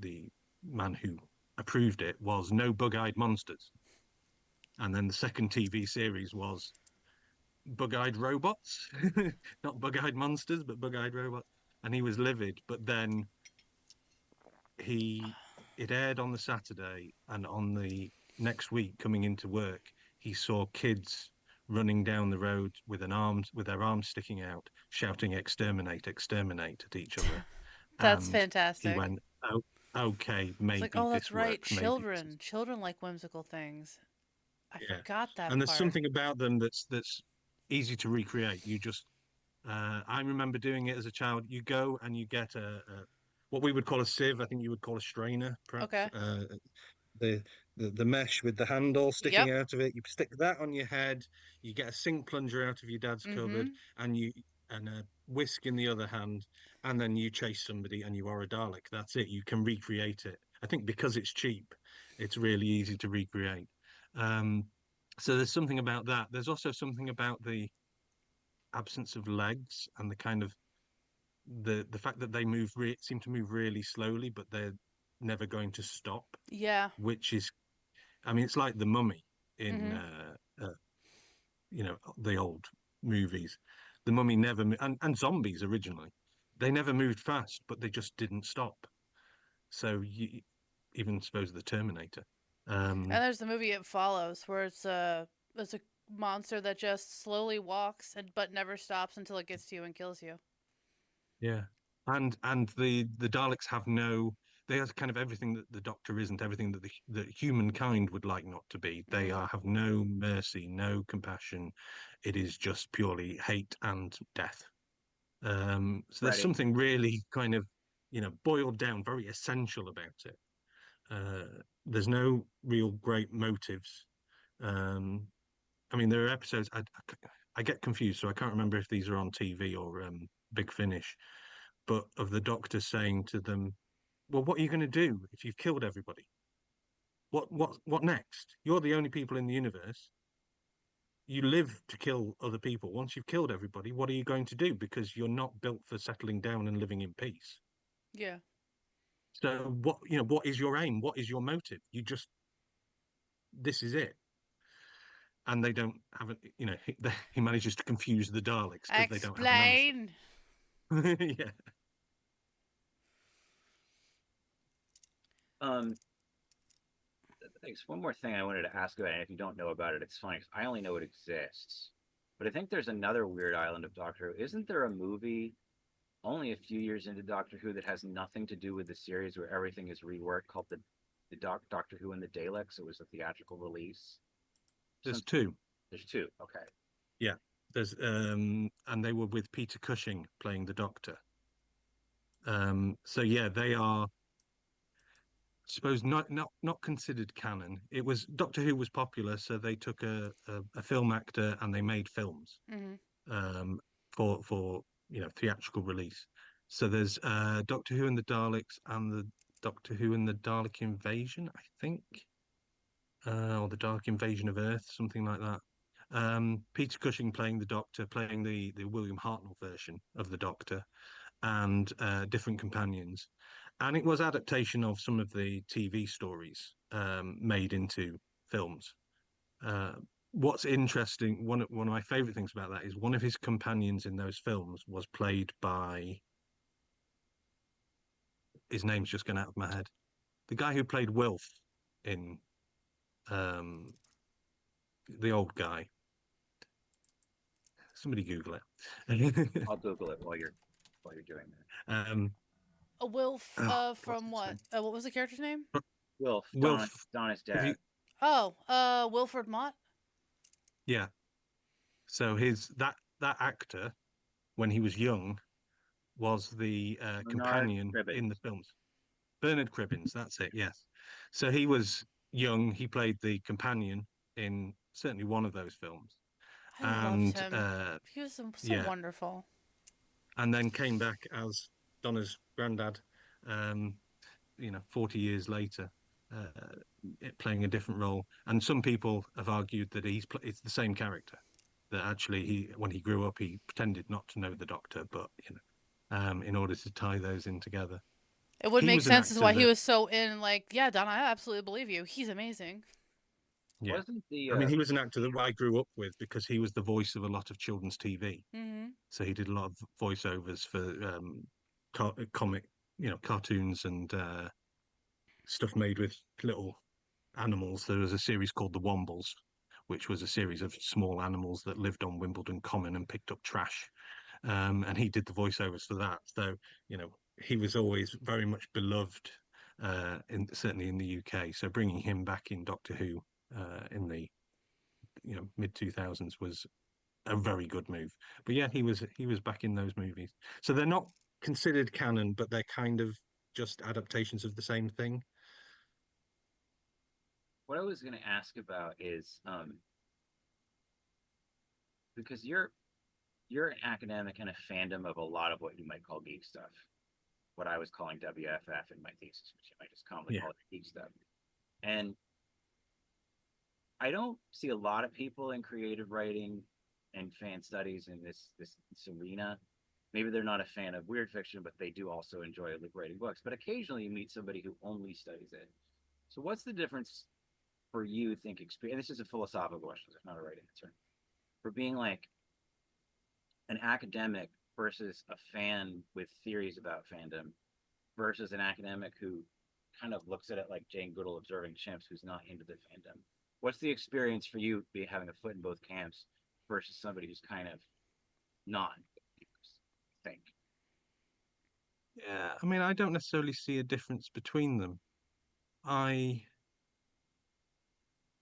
man who approved it, was no bug-eyed monsters. And then the second TV series was bug-eyed robots, not bug-eyed monsters, but bug-eyed robots. And he was livid. But then he it aired on the Saturday, and on the next week, coming into work, he saw kids running down the road with their arms sticking out, shouting "Exterminate, exterminate" at each other. That's And he fantastic. went, "Oh, okay, It's like, maybe oh, that's this right. works. Maybe this is." Children like whimsical things. I Yeah. forgot that And there's part. something about them that's easy to recreate. I remember doing it as a child. You go and you get a what we would call a sieve. I think you would call a strainer, perhaps. Okay. The, the mesh with the handle sticking Yep. out of it. You stick that on your head. You get a sink plunger out of your dad's cupboard, Mm-hmm. and a whisk in the other hand, and then you chase somebody, and you are a Dalek. That's it. You can recreate it. I think because it's cheap, it's really easy to recreate. Um, so there's something about that. There's also something about the absence of legs and the kind of the fact that they seem to move really slowly, but they're never going to stop, Yeah. which is, I mean, it's like the Mummy in Mm-hmm. the old movies. The Mummy never and zombies originally, they never moved fast, but they just didn't stop. So you even suppose the Terminator. And Um, there's the movie It Follows, where it's a monster that just slowly walks and but never stops until it gets to you and kills you. Yeah. And the Daleks have no, they are kind of everything that the Doctor isn't, everything that that humankind would like not to be. They Mm. are have no mercy, no compassion. It is just purely hate and death. So there's Ready. something really kind of, boiled down, very essential about it. There's no real great motives. Um, I mean, there are episodes I get confused, so I can't remember if these are on TV or Big Finish, but of the Doctor saying to them, "Well, what are you going to do if you've killed everybody? What next? You're the only people in the universe. You live to kill other people. Once you've killed everybody, what are you going to do? Because you're not built for settling down and living in peace. Yeah. So what is your aim? What is your motive? You just this is it." And they don't have he manages to confuse the Daleks because they don't have an answer. Explain. Yeah. Um, Thanks. One more thing I wanted to ask about, and if you don't know about it, it's funny 'cause I only know it exists. But I think there's another weird island of Doctor Who. Isn't there a movie only a few years into Doctor Who that has nothing to do with the series where everything is reworked called the Doctor Who and the Daleks? It was a theatrical release. There's Some two. There's two. Okay. Yeah. There's and they were with Peter Cushing playing the Doctor. So yeah, they are, I suppose, not considered canon. It was Doctor Who was popular, so they took a film actor and they made films Mm-hmm. um for theatrical release. So there's Doctor Who and the Daleks and the Doctor Who and the Dalek Invasion, I think, or the Dalek Invasion of Earth, something like that. Peter Cushing playing the Doctor, playing the William Hartnell version of the Doctor, and different companions. And it was adaptation of some of the TV stories made into films. Uh, what's interesting, one of my favorite things about that is one of his companions in those films was played by, his name's just gone out of my head. The guy who played Wilf in um, the old guy. Somebody Google it. I'll Google it while you're doing that. um, A Wilf. oh, what's From his what? name? What was the character's name? Wilf, Wilf. Donna's Have you? dad. Oh, Wilfred Mott. Yeah. So his that actor when he was young was the Bernard companion in the Cribbins. films. Bernard Cribbins, that's it, yes. So he was young. He played the companion in certainly one of those films, I loved and him. He was so yeah, wonderful. and then came back as Donna's granddad, um, 40 years later, playing a different role. And some people have argued that it's the same character. That actually, when he grew up, he pretended not to know the Doctor, but in order to tie those in together. It would He make was an sense as actor why he that, was so in. Like, yeah, Donna, I absolutely believe you. He's amazing. yeah. Wasn't the I mean, he was an actor that I grew up with because he was the voice of a lot of children's TV. Mm-hmm. So he did a lot of voiceovers for comic, cartoons and stuff made with little animals. There was a series called The Wombles, which was a series of small animals that lived on Wimbledon Common and picked up trash. And he did the voiceovers for that. So, he was always very much beloved, certainly in the UK. So bringing him back in Doctor Who in the mid 2000s was a very good move. But yeah, he was back in those movies. So they're not considered canon, but they're kind of just adaptations of the same thing. what I was going to ask about is because you're an academic and a fandom of a lot of what you might call geek stuff. What I was calling WFF in my thesis, which you might just commonly Yeah. call it geek stuff. And I don't see a lot of people in creative writing and fan studies in this arena. Maybe they're not a fan of weird fiction, but they do also enjoy like writing books. But occasionally you meet somebody who only studies it. So what's the difference for you think experience? And this is a philosophical question, it's not a right answer. For being like an academic versus a fan with theories about fandom versus an academic who kind of looks at it like Jane Goodall observing chimps who's not into the fandom. What's the experience for you be having a foot in both camps versus somebody who's kind of not think? Yeah, I mean, I don't necessarily see a difference between them. I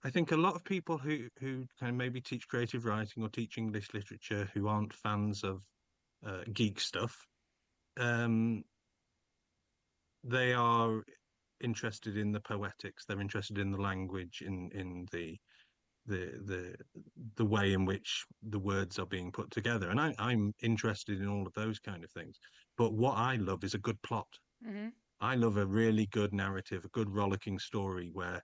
I think a lot of people who kind of maybe teach creative writing or teach English literature who aren't fans of geek stuff, um, they are interested in the poetics. They're interested in the language, in the the the way in which the words are being put together. And I'm interested in all of those kind of things. But what I love is a good plot. Mm-hmm. I love a really good narrative, a good rollicking story where,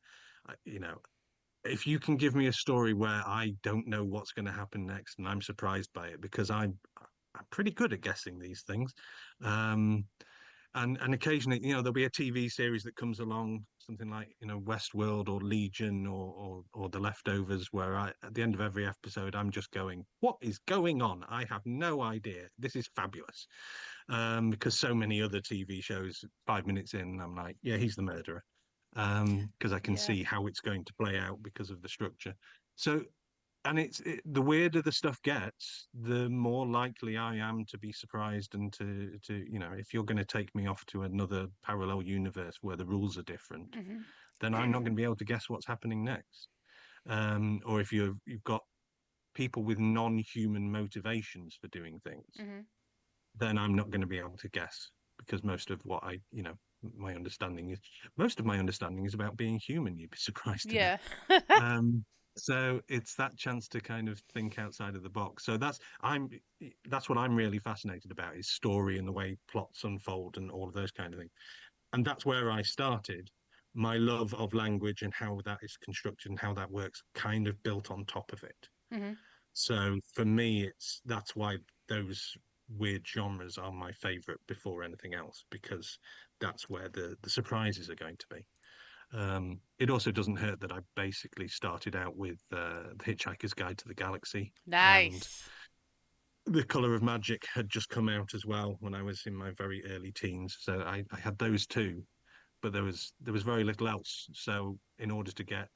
if you can give me a story where I don't know what's going to happen next and I'm surprised by it because I'm pretty good at guessing these things. Um, and occasionally, there'll be a TV series that comes along, something like Westworld or Legion or The Leftovers, where at the end of every episode I'm just going, "What is going on? I have no idea. This is fabulous." Because so many other TV shows, 5 minutes in, I'm like, "Yeah, he's the murderer," because I can Yeah. see how it's going to play out because of the structure. So and the weirder the stuff gets, the more likely I am to be surprised and to if you're going to take me off to another parallel universe where the rules are different, Mm-hmm. then I'm not going to be able to guess what's happening next. Or if you've got people with non-human motivations for doing things, Mm-hmm. then I'm not going to be able to guess because most of what my understanding is about being human. You'd be surprised to know. Yeah. Um, so it's that chance to kind of think outside of the box. So that's what I'm really fascinated about is story and the way plots unfold and all of those kind of things. And that's where I started. My love of language and how that is constructed and how that works kind of built on top of it. Mm-hmm. So for me, that's why those weird genres are my favorite before anything else, because that's where the surprises are going to be. It also doesn't hurt that I basically started out with The Hitchhiker's Guide to the Galaxy, and Nice. The Color of Magic had just come out as well when I was in my very early teens. So I had those two, but there was very little else. So in order to get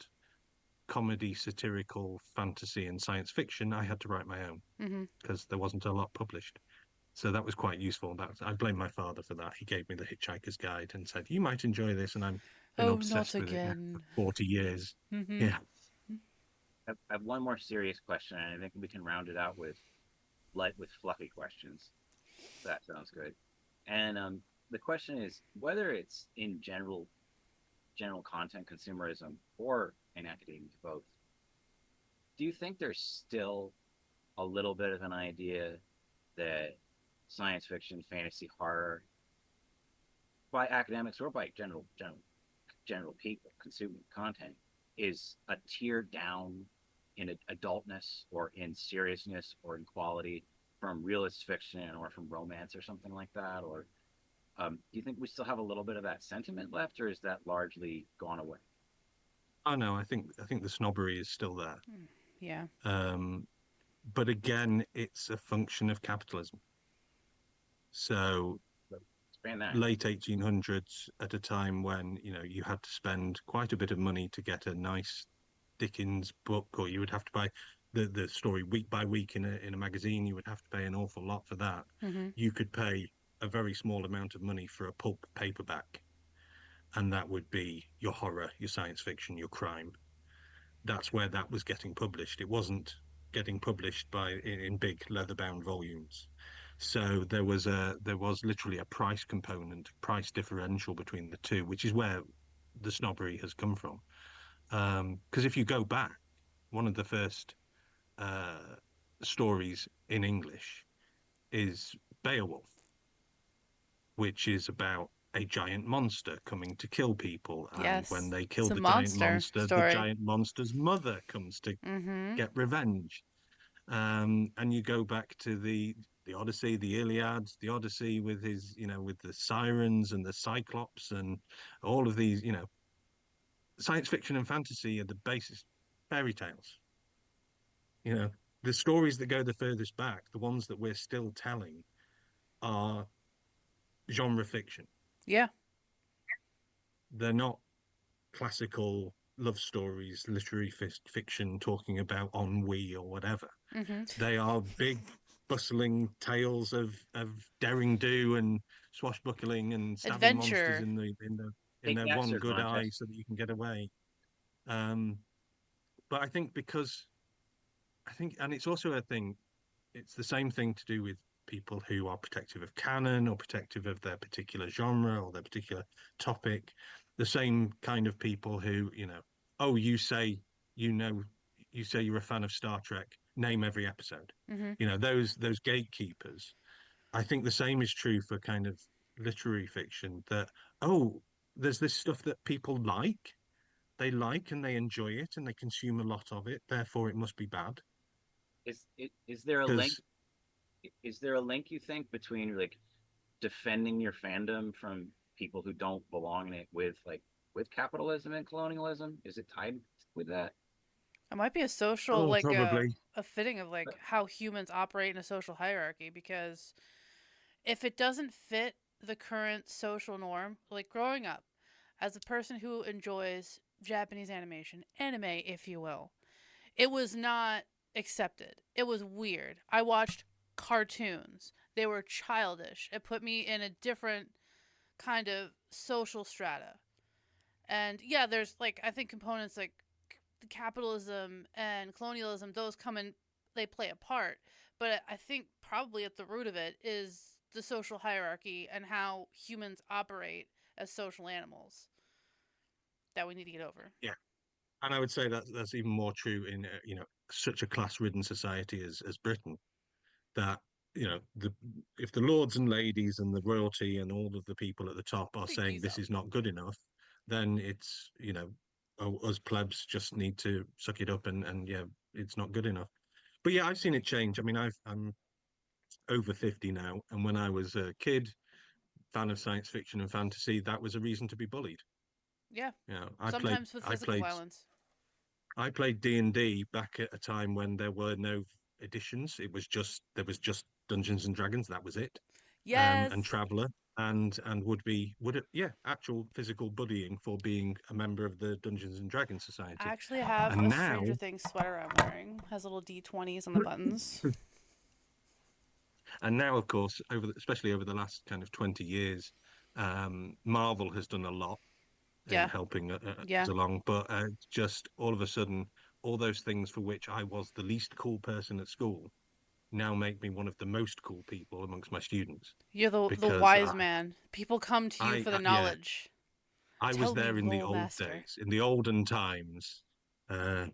comedy, satirical, fantasy, and science fiction, I had to write my own Mm-hmm. because there wasn't a lot published. So that was quite useful. I blame my father for that. He gave me the Hitchhiker's Guide and said, "You might enjoy this," and I've been Oh, not obsessed with it now for again. 40 years. Mm-hmm. Yeah. I have one more serious question, and I think we can round it out with light with fluffy questions. That sounds good. And the question is whether it's in general content consumerism or in academia, both. Do you think there's still a little bit of an idea that science fiction, fantasy, horror, by academics or by general people consuming content, is a tier down in adultness or in seriousness or in quality from realist fiction or from romance or something like that? Or do you think we still have a little bit of that sentiment left, or is that largely gone away? Oh no, I think the snobbery is still there. Mm, yeah. Um, but again, it's a function of capitalism. So So expand that. late 1800s, at a time when, you had to spend quite a bit of money to get a nice Dickens book, or you would have to buy the story week by week in a magazine. You would have to pay an awful lot for that. Mm-hmm. You could pay a very small amount of money for a pulp paperback, and that would be your horror, your science fiction, your crime. That's where that was getting published. It wasn't getting published in big leather-bound volumes. So there was literally a price component, price differential between the two, which is where the snobbery has come from. Because if you go back, one of the first uh, stories in English is Beowulf, which is about a giant monster coming to kill people. And when Yes. they It's kill a the giant monster monster, the story. giant monster's mother comes to Mm-hmm. get revenge. And you go back to the Odyssey, the Iliad, the Odyssey with his, with the sirens and the Cyclops and all of these, science fiction and fantasy are the basis fairy tales. You know, the stories that go the furthest back, the ones that we're still telling, are genre fiction. Yeah. They're not classical love stories, literary fiction talking about ennui or whatever. Mm-hmm. They are big, bustling tales of daring do and swashbuckling and stabbing monsters Adventure. in Take their that, one Sir good eye Context. so that you can get away. Um, but I think because I think, and it's also a thing, it's the same thing to do with people who are protective of canon or protective of their particular genre or their particular topic. The same kind of people who, oh, you know, you say you're a fan of Star Trek, name every episode. Mm-hmm. Those gatekeepers. I think the same is true for kind of literary fiction that, oh, there's this stuff that people like. They like and they enjoy it and they consume a lot of it, therefore it must be bad. Is there a link? Because Is there a link you think between like defending your fandom from people who don't belong in it with capitalism and colonialism? Is it tied with that? It might be a social, oh, like probably. a fitting of like how humans operate in a social hierarchy. Because if it doesn't fit the current social norm, like growing up as a person who enjoys Japanese animation, anime, if you will, it was not accepted. It was weird. I watched cartoons. They were childish. It put me in a different kind of social strata. And yeah, there's like I think components like capitalism and colonialism, those come in, they play a part. But I think probably at the root of it is the social hierarchy and how humans operate as social animals that we need to get over. Yeah. And I would say that that's even more true in such a class-ridden society as Britain. That the if the lords and ladies and the royalty and all of the people at the top are saying Pinkies this up. is not good enough, then it's oh, us plebs just need to suck it up and yeah, it's not good enough. But yeah, I've seen it change. I mean, I'm over 50 now, and when I was a kid, fan of science fiction and fantasy, that was a reason to be bullied. Yeah, I played sometimes with I physical played violence. I played D&D back at a time when there were no editions. There was just Dungeons and Dragons. That was it. Yes, And Traveller and would it yeah, actual physical bullying for being a member of the Dungeons and Dragons I Society. actually have And a now Stranger Things sweater I'm wearing. Has little D20s on the buttons. and now of course especially over the last kind of 20 years, Marvel has done a lot in Yeah, helping us yeah. along, but just all of a sudden all those things for which I was the least cool person at school now make me one of the most cool people amongst my students You're the because wise man. People come to you for the yeah, knowledge. I was Tell me, there in the role old master. days, in the olden times. Uh,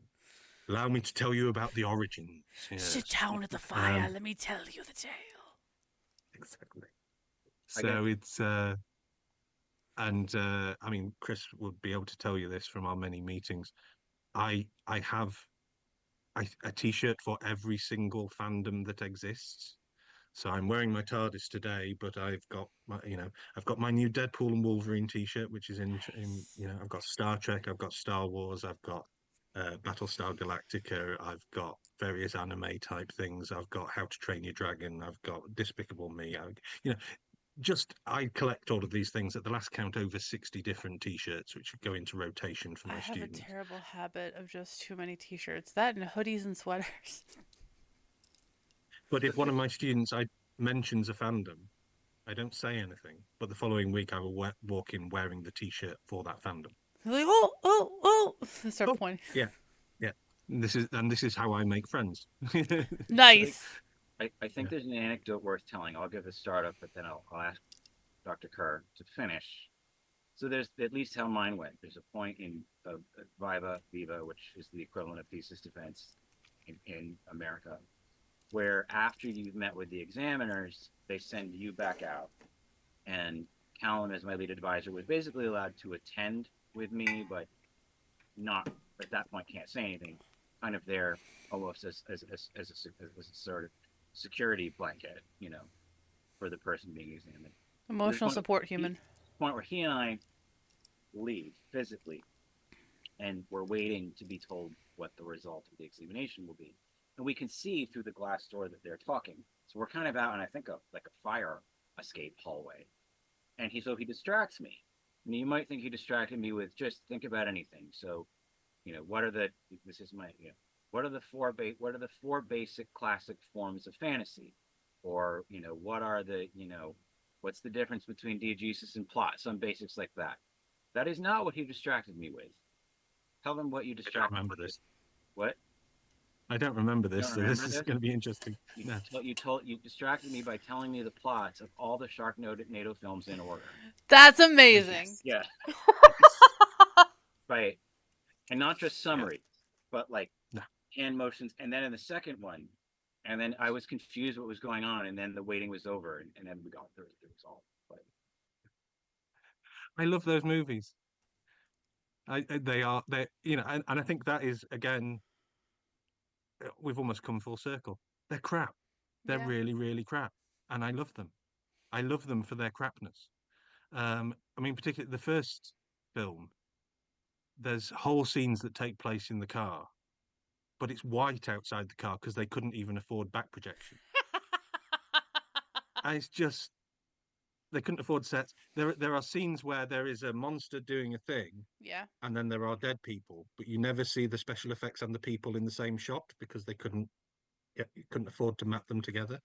Allow me to tell you about the origins. Sit Yes. down at the fire. Let me tell you the tale. Exactly. I guess So it's I mean, Chris would be able to tell you this from our many meetings. I have a t-shirt for every single fandom that exists. So I'm wearing my TARDIS today, but I've got my, I've got my new Deadpool and Wolverine T-shirt, which is Nice. I've got Star Trek, I've got Star Wars, I've got Battlestar Galactica, I've got various anime type things, I've got How to Train Your Dragon, I've got Despicable Me, you know, I collect all of these things. At the last count, over 60 different T-shirts, which go into rotation for I my have a students. terrible habit of just too many t-shirts. That and hoodies and sweaters. But if one of my students I mentions a fandom, I don't say anything, but the following week I will walk in wearing the T-shirt for that fandom. Like, oh, oh, oh. Start Oh, pointing. yeah, yeah. This is how I make friends. like Nice. I think Yeah. there's an anecdote worth telling. I'll give a startup, but then I'll ask Dr. Kerr to finish. So there's at least how mine went. There's a point in Viva, which is the equivalent of thesis defense in America, where after you've met with the examiners, they send you back out. And Calum, as my lead advisor, was basically allowed to attend with me, but not at that point can't say anything. Kind of there almost as a sort of security blanket, for the person being examined. There's Emotional support human. point where he and I leave physically, and we're waiting to be told what the result of the examination will be. And we can see through the glass door that they're talking. So we're kind of out in, I think, like a fire escape hallway. And he distracts me. And you might think he distracted me with just think about anything. So, what are the this is my what are the four basic classic forms of fantasy, or what are the what's the difference between diegesis and plot? Some basics like that. That is not what he distracted me with. Tell them what you I don't distracted remember me with. this. What? I don't remember You this, don't so this remember is this? going to be interesting. You No. you distracted me by telling me the plots of all the Sharknado films in order. That's Oh, amazing. yes. Yeah, right. And not just Yeah. summary, but like No. hand motions. And then in the second one, and then I was confused what was going on, and then the waiting was over, and then we got the result. But I love those movies. They are they and I think that is again we've almost come full circle. They're crap. They're Yeah. really, really crap. And I love them. I love them for their crapness. I mean, particularly the first film, there's whole scenes that take place in the car, but it's white outside the car because they couldn't even afford back projection. And it's just they couldn't afford sets. There are scenes where there is a monster doing a thing, Yeah. and then there are dead people, but you never see the special effects and the people in the same shot because they couldn't afford to map them together.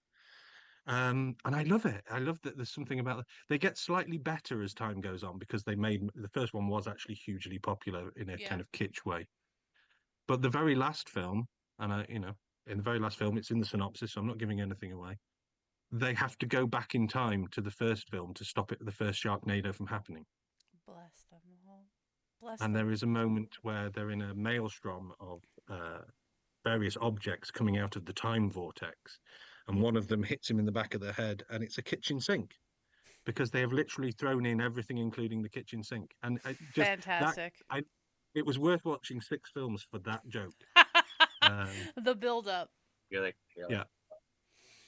And I love it. I love that there's something about they get slightly better as time goes on because they made the first one was actually hugely popular in a Yeah. kind of kitsch way. But the very last film, and in the very last film, it's in the synopsis, so I'm not giving anything away. They have to go back in time to the first film to stop the first Sharknado from happening. Bless them all. Bless And them. there is a moment where they're in a maelstrom of various objects coming out of the time vortex, and one of them hits him in the back of the head, and it's a kitchen sink because they have literally thrown in everything, including the kitchen sink. And just that, Fantastic. it was worth watching 6 films for that joke. The build up. you're like, Yeah,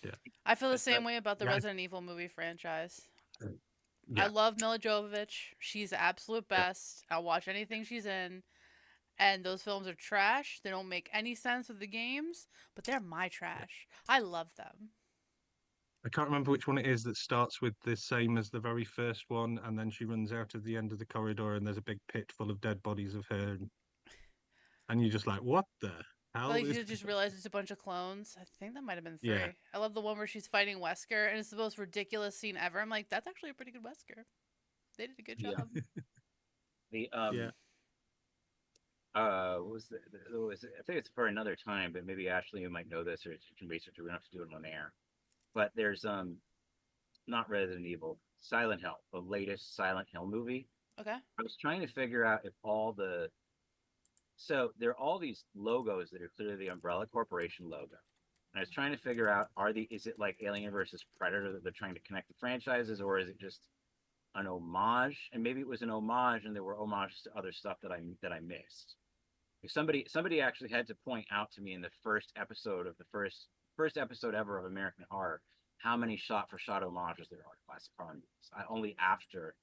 yeah, I feel the that's that. same way about the yeah, Resident Evil movie franchise. I yeah, love Mila Jovovich. She's the absolute yeah. best. I'll watch anything she's in. And those films are trash. They don't make any sense with the games, but they're my trash. I love them. I can't remember which one it is that starts with the same as the very first one, and then she runs out of the end of the corridor, and there's a big pit full of dead bodies of her, and you're just like, what the hell Like is? you just realize it's a bunch of clones. I think that might have been Yeah, three. I love the one where she's fighting Wesker, and it's the most ridiculous scene ever. I'm like, that's actually a pretty good Wesker. They did a good the job. the yeah, what was I think it's for another time, but maybe Ashley, you might know this, or you can research it. We don't have to do it on air. But there's not Resident Evil, Silent Hill, the latest Silent Hill movie. Okay. I was trying to figure out if all the so there are all these logos that are clearly the Umbrella Corporation logo. And I was trying to figure out, is it like Alien versus Predator that they're trying to connect the franchises, or is it just an homage? And maybe it was an homage, and there were homages to other stuff that I missed. If somebody actually had to point out to me in the first episode of the first episode ever of American Horror how many shot for shot homages there are to classic horror movies. Only after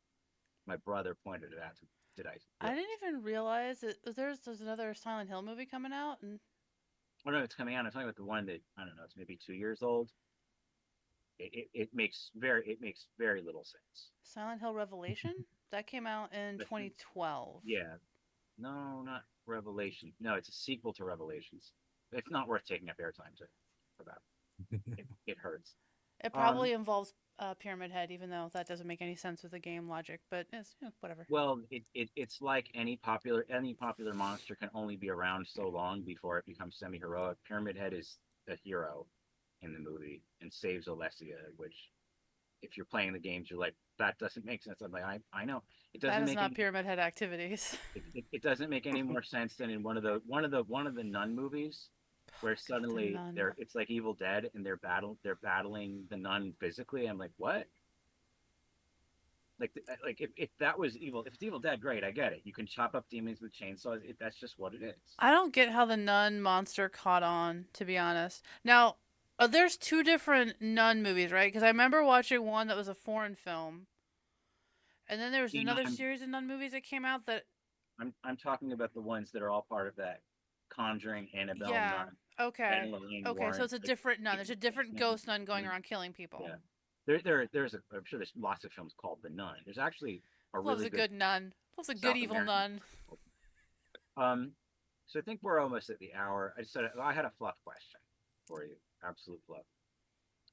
my brother pointed it out to me did I I realize. didn't even realize that there's another Silent Hill movie coming out, and Oh no, it's coming out. I'm talking about the one that I don't know. It's maybe 2 years old. It makes very little sense. Silent Hill Revelation that came out in But 2012. yeah, no, not Revelation. No, it's a sequel to Revelations. It's not worth taking up airtime to for that. It hurts. It Um, probably involves Pyramid Head, even though that doesn't make any sense with the game logic. But it's whatever. well, it's like any popular monster can only be around so long before it becomes semi-heroic. Pyramid Head is the hero in the movie and saves Elysia, which if you're playing the games, you're like, that doesn't make sense. I'm like, I know it That doesn't is make not any Pyramid Head activities. it doesn't make any more sense than in one of the Nun movies, where God, the suddenly nun. it's like Evil Dead and they're battling the nun physically. I'm like, what? Like if that was evil, if it's Evil Dead, great, I get it. You can chop up demons with chainsaws. That's just what it is. I don't get how the nun monster caught on, to be honest. Now, there's two different nun movies, right? Because I remember watching one that was a foreign film, and then there was You know, another I'm series of nun movies that came out that, I'm talking about the ones that are all part of that Conjuring, Annabelle, yeah, Nun, Ed okay, and Lorraine okay. So Warren. it's a Like, different nun. There's a different ghost nun going around killing people. yeah, I'm sure there's lots of films called The Nun. There's actually a Loves really a good good nun. Loves a good South evil American. nun. Um, so I think we're almost at the hour. I had a fluff question for you, absolute fluff.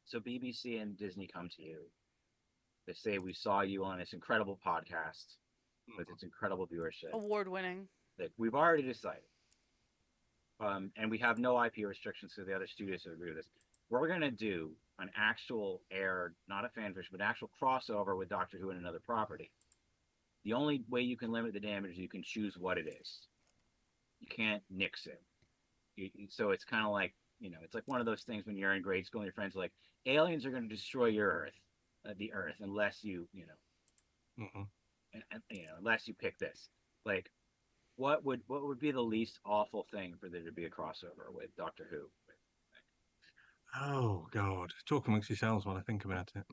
So BBC and Disney come to you. They say we saw you on this incredible podcast with its incredible viewership Award winning. that we've already decided. And we have no IP restrictions because the other studios have agreed with this. We're going to do an actual air, not a fan fiction, but an actual crossover with Doctor Who and another property. The only way you can limit the damage is you can choose what it is. You can't nix it. So it's kind of like, it's like one of those things when you're in grade school and your friends are like, aliens are going to destroy your Earth, the Earth, unless unless you pick this. Like, what would be the least awful thing for there to be a crossover with Doctor Who? Oh God, talk amongst yourselves while I think about it.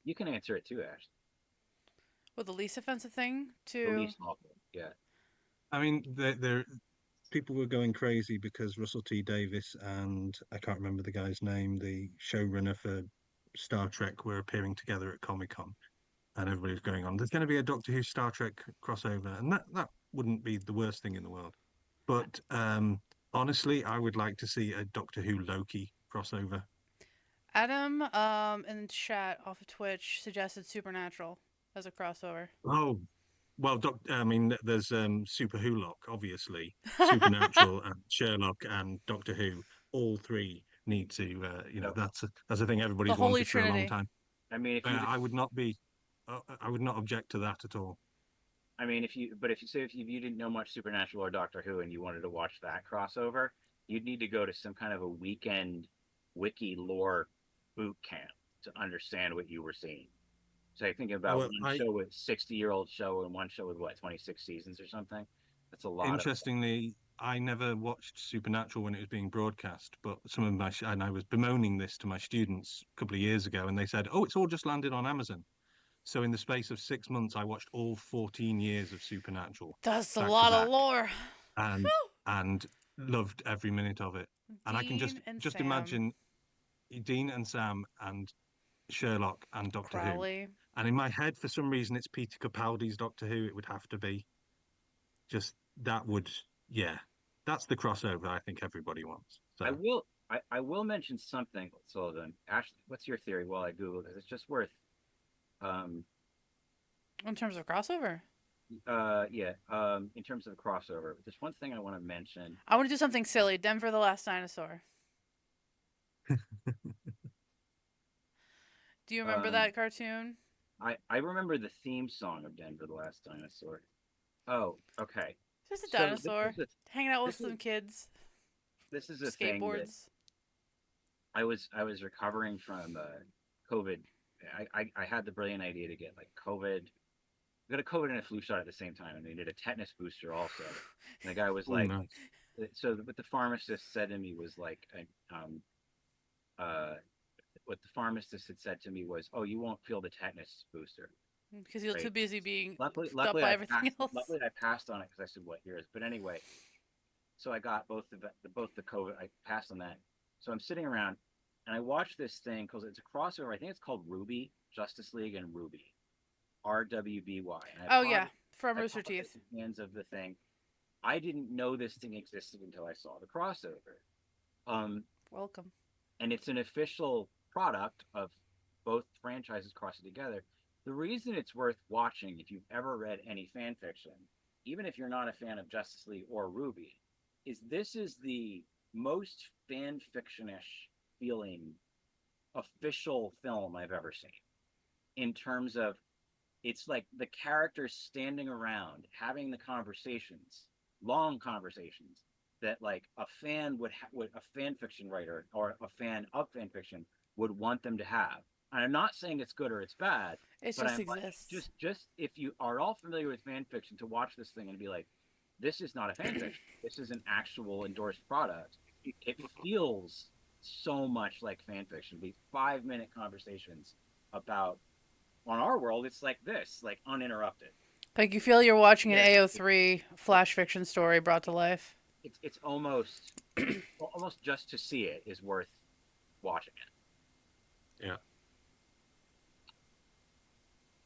You can answer it too, Ash. Well, the least offensive thing The to. least awful. Yeah. I mean, there people were going crazy because Russell T Davis and I can't remember the guy's name, the showrunner for Star Trek, were appearing together at Comic Con, and everybody was going on. There's going to be a Doctor Who Star Trek crossover, and that wouldn't be the worst thing in the world. But honestly, I would like to see a Doctor Who Loki crossover. Adam in the chat off of Twitch suggested Supernatural as a crossover. Oh, well, I mean, there's Super Wholock, obviously, Supernatural, and Sherlock, and Doctor Who. All three need to, So, that's a thing The everybody's Holy wanted for a long Trinity. time. I mean, if you, I would not object to that at all. I mean, if you didn't know much Supernatural or Doctor Who and you wanted to watch that crossover, you'd need to go to some kind of a weekend wiki lore boot camp to understand what you were seeing. So I think about Well, one show with 60-year-old show and one show with what, 26 seasons or something. That's a lot of. interestingly, I never watched Supernatural when it was being broadcast, but and I was bemoaning this to my students a couple of years ago, and they said, "Oh, it's all just landed on Amazon." So in the space of 6 months, I watched all 14 years of Supernatural That's a back to lot of back, lore. and and loved every minute of it. And I can Dean just and just Sam. imagine Dean and Sam and Sherlock and Doctor Who. Crowley. And in my head, for some reason, it's Peter Capaldi's Doctor Who. It would have to be just that would, yeah, that's the crossover I think everybody wants. I So will. I will mention something, Sullivan. Ashley, what's your theory while I Google this? It's just worth. Um, In terms of crossover, Yeah. In terms of crossover, there's one thing I want to mention. I want to do something silly. Denver the Last Dinosaur. Do you remember Um, that cartoon? I remember the theme song of Denver the Last Dinosaur. Oh, okay. Just a So dinosaur hanging out with this is some kids, this is a thing that skateboards. I was recovering from COVID. I had the brilliant idea to get like COVID. I got a COVID and a flu shot at the same time, and they did a tetanus booster also. And the guy was Oh, like, nice. so what the pharmacist said to me was like, uh, what the pharmacist had said to me was, "Oh, you won't feel the tetanus booster, Because you're too right?" busy being Luckily, hooked up luckily by I everything passed. else. Luckily, I passed on it because I said, "What years?" But anyway, so I got both the COVID. I passed on that. So I'm sitting around and I watched this thing because it's a crossover. I think it's called Ruby, Justice League and Ruby, RWBY. And Oh yeah, from I Rooster apologize Teeth. to fans of the thing. I didn't know this thing existed until I saw the crossover. Um, Welcome. and it's an official product of both franchises crossing together. The reason it's worth watching, if you've ever read any fan fiction, even if you're not a fan of Justice League or Ruby, is this is the most fan fictionish feeling official film I've ever seen. In terms of it's like the characters standing around having the conversations, long conversations that like a fan would a fan fiction writer or a fan of fan fiction would want them to have. And I'm not saying it's good or it's bad, It but just I'm like exists. just if you are all familiar with fan fiction to watch this thing and be like, this is not a fan fiction. This is an actual endorsed product. It feels so much like fan fiction. These 5 minute conversations about on our world, it's like this, like uninterrupted. Like you feel you're watching an Yeah, AO3 flash fiction story brought to life. it's almost just to see it is worth watching Yeah. it.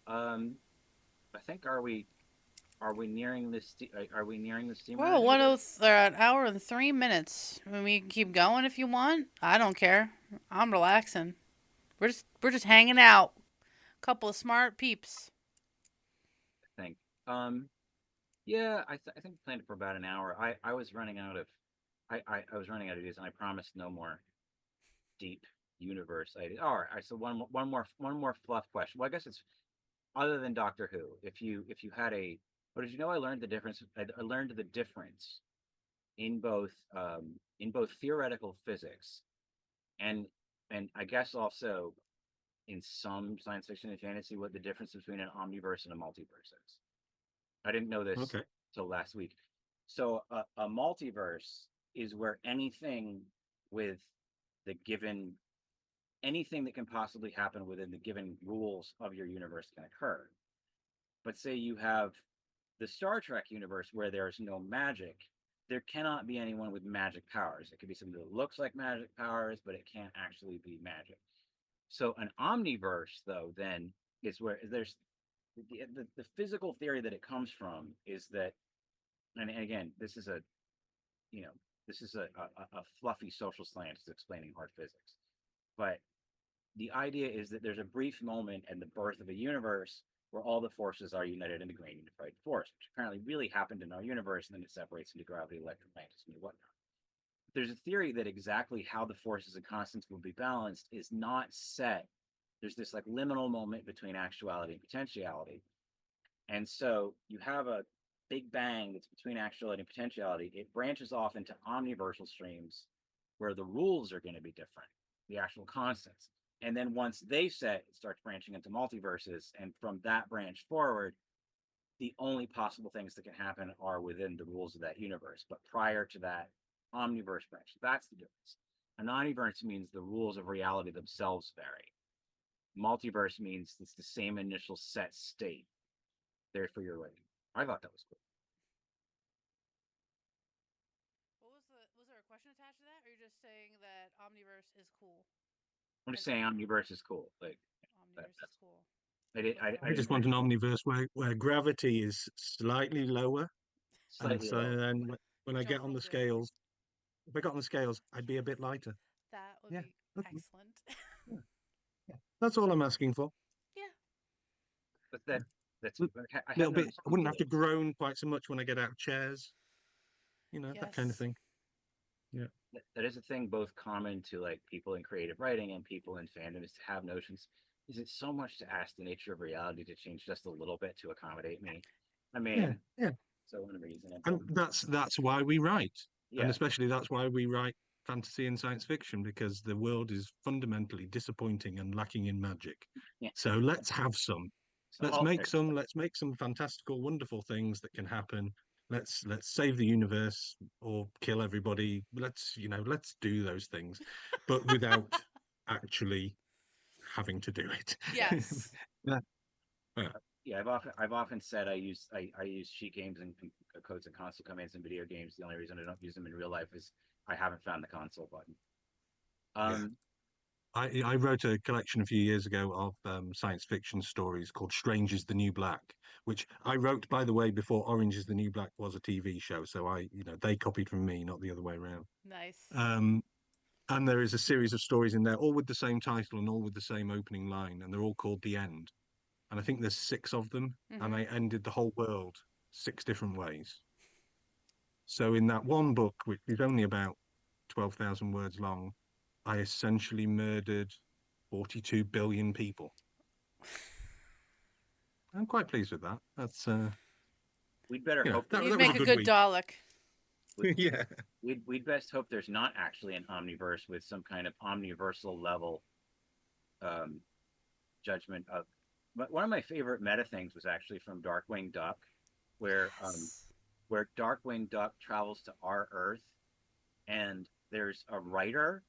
I think are we nearing this? Are we nearing the steamer Well, ending? they're at an hour and 3 minutes. I mean, we can keep going if you want. I don't care. I'm relaxing. We're just hanging out. Couple of smart peeps. I think. Yeah, I think we planned it for about an hour. I was running out of I was running out of ideas, and I promised no more deep universe ideas. All right, so one more fluff question. Well, I guess it's other than Doctor Who. If you had a, but did you know I learned the difference? I learned the difference in both theoretical physics and I guess also in some science fiction and fantasy what the difference between an omniverse and a multiverse is. I didn't know this Okay. till last week. So a multiverse is where anything with the given anything that can possibly happen within the given rules of your universe can occur. But say you have the Star Trek universe where there's no magic, there cannot be anyone with magic powers. It could be something that looks like magic powers, but it can't actually be magic. So an omniverse, though, then is where there's the physical theory that it comes from is that, and again, this is a you know this is a fluffy social science explaining hard physics, but the idea is that there's a brief moment in the birth of a universe where all the forces are united in a great unified force, which apparently really happened in our universe, and then it separates into gravity, electromagnetism, and whatnot. There's a theory that exactly how the forces and constants will be balanced is not set. There's this like liminal moment between actuality and potentiality. And so you have a big bang that's between actuality and potentiality. It branches off into omniversal streams where the rules are going to be different, the actual constants. And then once they set, it starts branching into multiverses. And from that branch forward, the only possible things that can happen are within the rules of that universe. But prior to that omniverse branch, that's the difference. An omniverse means the rules of reality themselves vary. Multiverse means it's the same initial set state there for your rating. I thought that was cool. Was there a question attached to that, or are you just saying that Omniverse is cool? I'm just And saying omniverse is cool. Like Omniverse is that's cool. I did Okay. I I just didn't want an omniverse where gravity is slightly lower, and slightly so lower. then when You I get don't on the hold it. scales, if I got on the scales, I'd be a Yes. bit lighter. That would Yeah, be that's, excellent. yeah, yeah. That's all I'm asking for. Yeah. But that That's A I have little bit. noticed I wouldn't have to people. groan quite so much when I get out of chairs. That kind of Yes. thing. Yeah. That is a thing both common to like people in creative writing and people in fandom is to have notions. Is it so much to ask the nature of reality to change just a little bit to accommodate me? I Yeah. mean, Yeah. so unreasonable. And that's why we write. And Yeah, especially that's why we write fantasy and science fiction, because the world is fundamentally disappointing and lacking in magic. yeah. So let's have some. So Let's make some fantastical, wonderful things that can happen. Let's save the universe or kill everybody. Let's do those things, but without actually having to do it. Yes. Yeah. Yeah. yeah, I've often said I use sheet games and codes and console commands in video games. The only reason I don't use them in real life is I haven't found the console button. Yeah. Um, I wrote a collection a few years ago of science fiction stories called Strange is the New Black, which I wrote, by the way, before Orange is the New Black was a TV show. So they copied from me, not the other way around. Nice. Um, and there is a series of stories in there, all with the same title and all with the same opening line, and they're all called The End. And I think there's 6 of them, and Mm-hmm. I ended the whole world 6 different ways. So in that one book, which is only about 12,000 words long, I essentially murdered 42 billion people. I'm quite pleased with that. That's we'd better hope that You'd that was a make a good good week. Dalek. we, Yeah. we'd best hope there's not actually an omniverse with some kind of omniversal level um, judgment of. But one of my favorite meta things was actually from Darkwing Duck, where Yes. Darkwing Duck travels to our Earth, and there's a writer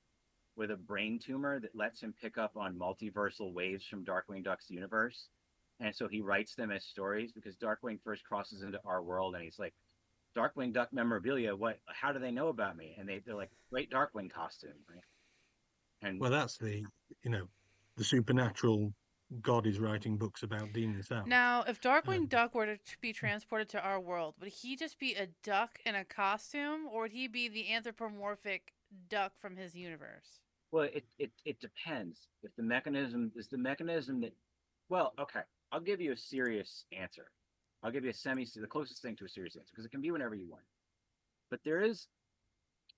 with a brain tumor that lets him pick up on multiversal waves from Darkwing Duck's universe. And so he writes them as stories because Darkwing first crosses into our world and he's like, Darkwing Duck memorabilia, how do they know about me? And they're like, great Darkwing costume, right? And Well, that's the supernatural God is writing books about demons out. Now, if Darkwing Um, Duck were to be transported to our world, would he just be a duck in a costume, or would he be the anthropomorphic duck from his universe? well, it depends. If the mechanism is the mechanism that, well, okay, I'll give you a serious answer. I'll give you the closest thing to a serious answer because it can be whenever you want. But there is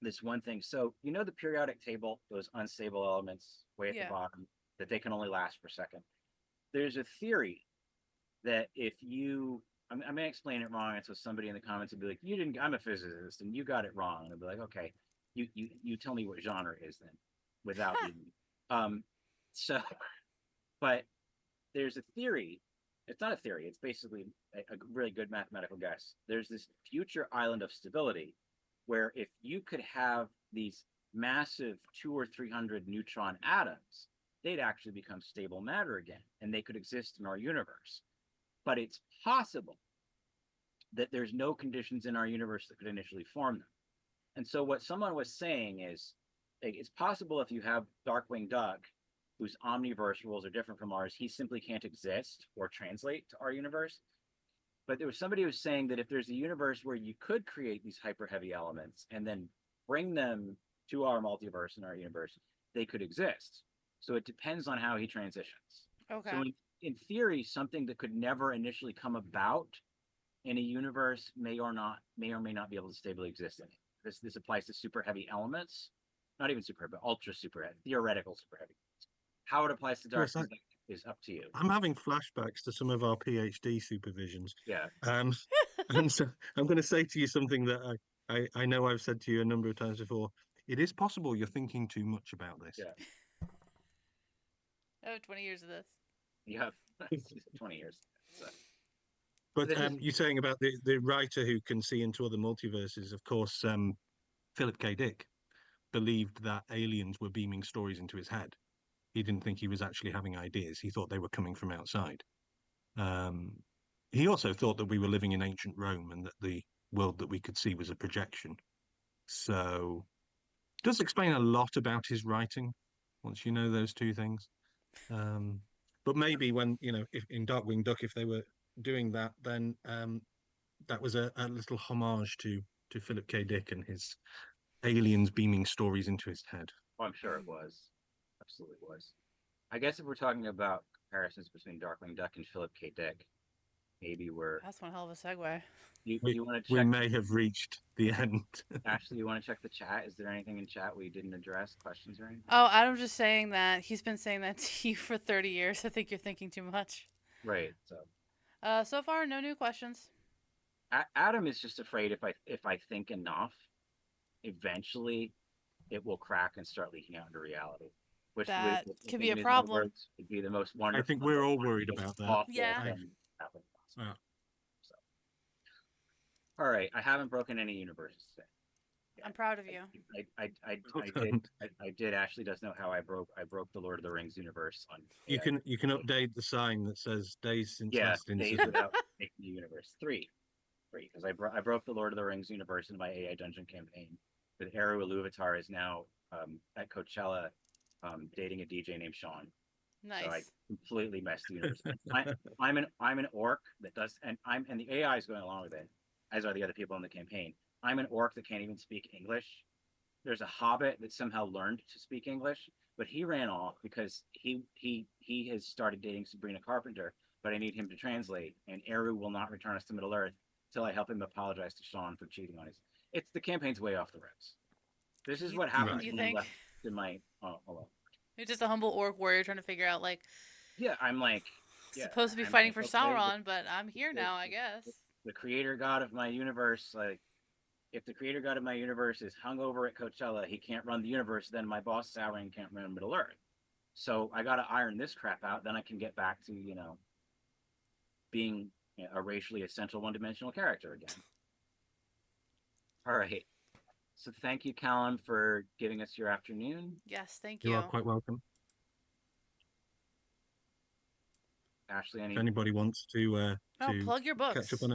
this one thing. So you know the periodic table, those unstable elements way at the Yeah. bottom that they can only last for a second. There's a theory that if you, I'm going to explain it wrong, and so somebody in the comments would be like, "You didn't." I'm a physicist, and you got it wrong. And I'd be like, "Okay, you tell me what genre is then, without even." Um, so, but there's a theory. It's not a theory. It's basically a really good mathematical guess. There's this future island of stability where if you could have these massive 200 or 300 neutron atoms, they'd actually become stable matter again, and they could exist in our universe. But it's possible that there's no conditions in our universe that could initially form them. And so what someone was saying is like, it's possible if you have Darkwing Duck, whose omniverse rules are different from ours, he simply can't exist or translate to our universe. But there was somebody who was saying that if there's a universe where you could create these hyper heavy elements and then bring them to our multiverse and our universe, they could exist. So it depends on how he transitions. Okay. So in theory, something that could never initially come about in a universe may or may not be able to stably exist in it. This applies to super heavy elements, not even super, but ultra super heavy, theoretical super heavy. How it applies to Chris, Darkwing is up to you. I'm having flashbacks to some of our PhD supervisions. Yeah, Um, and so I'm going to say to you something that I know I've said to you a number of times before. It is possible you're thinking too much about this. yeah. Oh, 20 years of this. You have 20 years. So But this is you're saying about the writer who can see into other multiverses. Of course, Philip K. Dick believed that aliens were beaming stories into his head. He didn't think he was actually having ideas. He thought they were coming from outside. Um, he also thought that we were living in ancient Rome and that the world that we could see was a projection. So, it does explain a lot about his writing once you know those two things. Um, but maybe when, if in Darkwing Duck, if they were doing that, then that was a little homage to Philip K. Dick and his aliens beaming stories into his head. oh, I'm sure it was. Absolutely was. I guess if we're talking about comparisons between Darkwing Duck and Philip K. Dick, maybe we're That's one hell of a segue. you. We, You want to we check? may have reached the end. Ashley, you want to check the chat? Is there anything in chat we didn't address? Questions or anything? Oh, Adam's just saying that he's been saying that to you for 30 years. I think you're thinking too much. Right. So So far, no new questions. Adam is just afraid if I think enough, eventually it will crack and start leaking out into reality, which That could be a in his own problem. words would be the most I wonderful. think we're all worried about that. Awful Yeah. thing happening. Yeah. So, all right, I haven't broken any universes today. I'm proud of you. I did. Ashley does know how I broke the Lord of the Rings universe on. You can update the sign that says days since last days incident. without making the universe three, because I broke the Lord of the Rings universe in my AI dungeon campaign. That Eru Iluvatar is now at Coachella dating a DJ named Sean. Nice. So I completely messed the universe. I'm an orc that does, and the AI is going along with it, as are the other people in the campaign. I'm an orc that can't even speak English. There's a hobbit that somehow learned to speak English, but he ran off because he has started dating Sabrina Carpenter, but I need him to translate, and Eru will not return us to Middle Earth till I help him apologize to Sean for cheating on his. It's the campaign's way off the rails. This is what happens you when I'm think? left in my hold on. You're just a humble orc warrior trying to figure out, like, Yeah, I'm like supposed to be I'm fighting like, for okay, Sauron, but I'm here now, I guess. the creator god of my universe, like, if the creator god of my universe is hungover at Coachella, he can't run the universe, then my boss Sauron can't run Middle Earth. So I got to iron this crap out. Then I can get back to, being a racially essential one-dimensional character again. All right. So thank you, Calum, for giving us your afternoon. Yes, thank You you. are quite welcome. Ashley, If anybody wants to plug your books. catch up on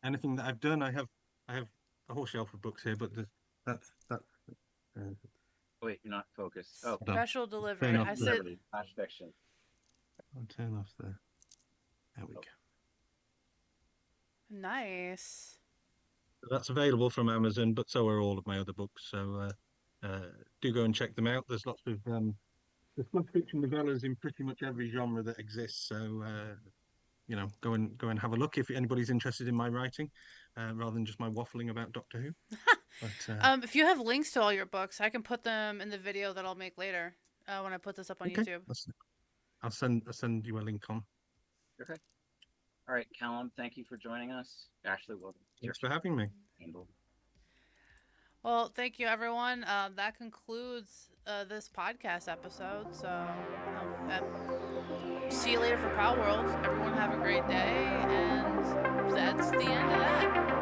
anything that I've done, I have a whole shelf of books here, but that's wait, you're not focused. Oh, Special delivery. Turn off I the- said flash fiction. I'll turn off the. There we go. nice. That's available from Amazon, but so are all of my other books. So do go and check them out. There's lots of there's fiction novellas in pretty much every genre that exists. So go and have a look if anybody's interested in my writing, rather than just my waffling about Doctor Who. But If you have links to all your books, I can put them in the video that I'll make later when I put this up on okay, YouTube. I'll send you a link on. Okay. All right, Calum, thank you for joining us. Ashley, welcome. Thanks for having me. Well, thank you, everyone. That concludes this podcast episode. So, see you later for Prowl World. Everyone have a great day, and that's the end of that.